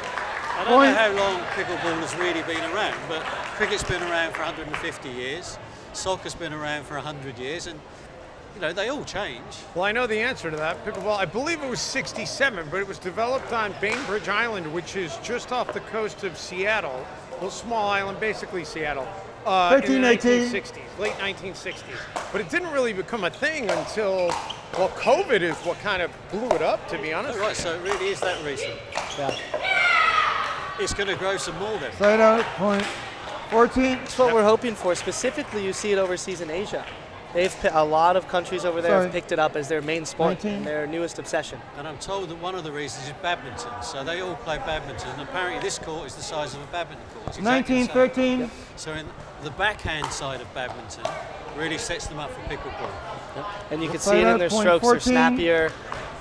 I don't know how long pickleball has really been around, but cricket's been around for 150 years. Soccer's been around for 100 years, and you know, they all change. Well, I know the answer to that. Pickleball, I believe it was 67, but it was developed on Bainbridge Island, which is just off the coast of Seattle. A little small island, basically Seattle. In the 1960s, late 1960s. But it didn't really become a thing until Well, COVID is what kind of blew it up, to be honest. Oh, right, so it really is that recent. Yeah. It's going to grow some more then. Side out, point 14. That's what we're hoping for. Specifically, you see it overseas in Asia. A lot of countries over there have picked it up as their main sport and their newest obsession. And I'm told that one of the reasons is badminton. So they all play badminton. And apparently this court is the size of a badminton court. It's exactly 19, 13. Yep. So in the backhand side of badminton really sets them up for pickleball. Yep. And you can see it in their strokes. 14. They're snappier.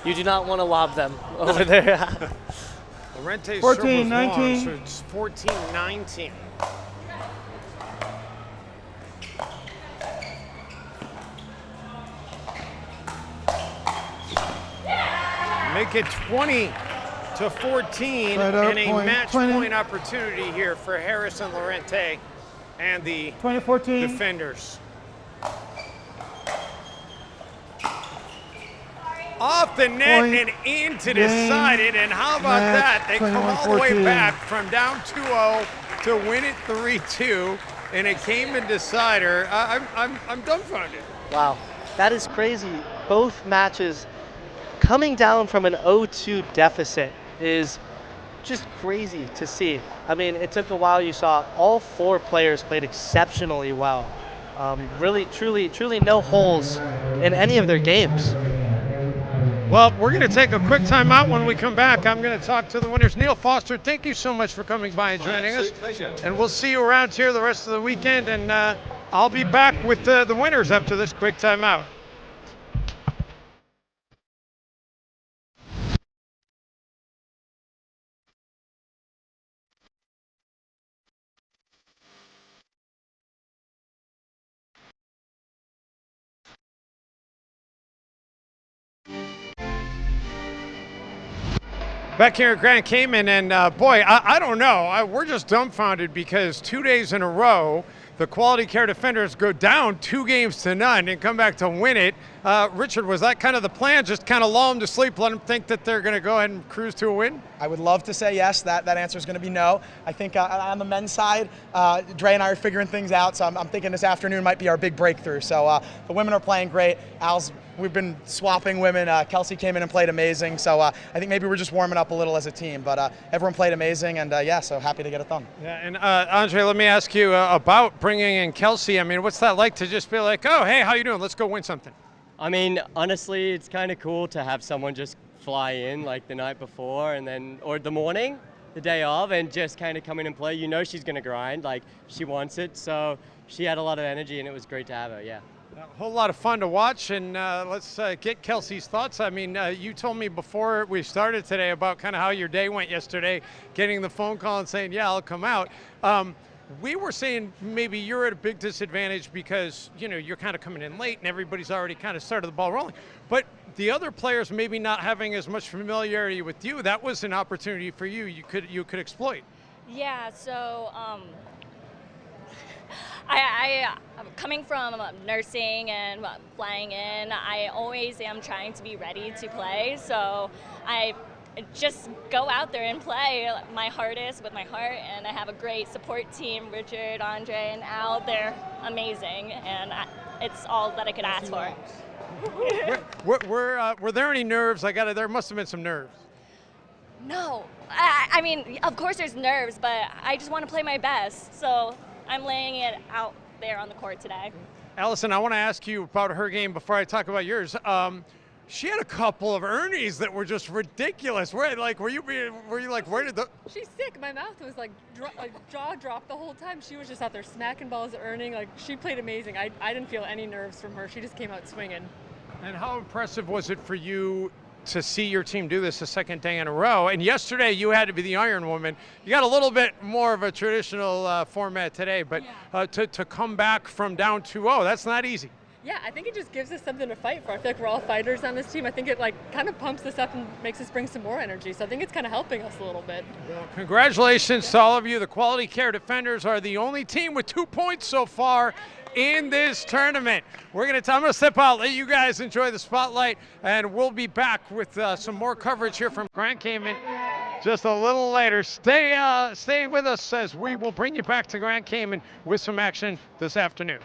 You do not want to lob them over there. Laurente's 14, serve was 19. long, so it's 14-19. Make it 20-14 and a match point opportunity here for Harris and Laurente and the 2014 defenders. Off the net and into the sided, and how about that? They come all the way back from down 2-0 to win it 3-2 in a game-in decider. I'm dumbfounded. Wow, that is crazy. Both matches coming down from an 0-2 deficit is just crazy to see. I mean, it took a while. You saw all 4 players played exceptionally well. Really, truly no holes in any of their games. Well, we're going to take a quick timeout. When we come back, I'm going to talk to the winners. Neil Foster, thank you so much for coming by and joining us. Pleasure. And we'll see you around here the rest of the weekend. And I'll be back with the winners after this quick timeout. Back here at Grand Cayman, and boy, I don't know. We're just dumbfounded because 2 days in a row, the Quality Care defenders go down 2-0 and come back to win it. Richard, was that kind of the plan? Just kind of lull them to sleep, let them think that they're going to go ahead and cruise to a win? I would love to say yes. That answer is going to be no. I think on the men's side, Dre and I are figuring things out, so I'm thinking this afternoon might be our big breakthrough. So the women are playing great. We've been swapping women. Kelsey came in and played amazing. So I think maybe we're just warming up a little as a team. But everyone played amazing, and yeah, so happy to get it done. Yeah, and Andre, let me ask you about bringing in Kelsey. I mean, what's that like to just be like, oh, hey, how you doing? Let's go win something. I mean, honestly, it's kind of cool to have someone just fly in like the night before and then, or the morning, the day of, and just kind of come in and play. You know she's going to grind, like she wants it. So she had a lot of energy, and it was great to have her, yeah. A whole lot of fun to watch, and let's get Kelsey's thoughts. I mean, you told me before we started today about kind of how your day went yesterday, getting the phone call and saying, yeah, I'll come out. We were saying maybe you're at a big disadvantage because, you know, you're kind of coming in late and everybody's already kind of started the ball rolling. But the other players maybe not having as much familiarity with you, that was an opportunity for you. You could exploit. Yeah, so I'm coming from nursing and flying in, I always am trying to be ready to play. So I just go out there and play my hardest with my heart, and I have a great support team, Richard, Andre, and Al. They're amazing, and it's all that I could ask for. Were there any nerves? There must have been some nerves. No, I mean, of course there's nerves, but I just want to play my best, so I'm laying it out there on the court today. Allison, I want to ask you about her game before I talk about yours. She had a couple of earnings that were just ridiculous. Were you like, where did the? She's sick. My mouth was like jaw dropped the whole time. She was just out there smacking balls at earning. Like, she played amazing. I didn't feel any nerves from her. She just came out swinging. And how impressive was it for you to see your team do this a second day in a row? And yesterday you had to be the Iron Woman. You got a little bit more of a traditional format today, but to come back from down 2-0, that's not easy. Yeah, I think it just gives us something to fight for. I feel like we're all fighters on this team. I think it kind of pumps us up and makes us bring some more energy. So I think it's kind of helping us a little bit. Well, congratulations to all of you. The Quality Care Defenders are the only team with 2 points so far in this tournament. I'm gonna step out, let you guys enjoy the spotlight, and we'll be back with some more coverage here from Grand Cayman just a little later. Stay with us as we will bring you back to Grand Cayman with some action this afternoon.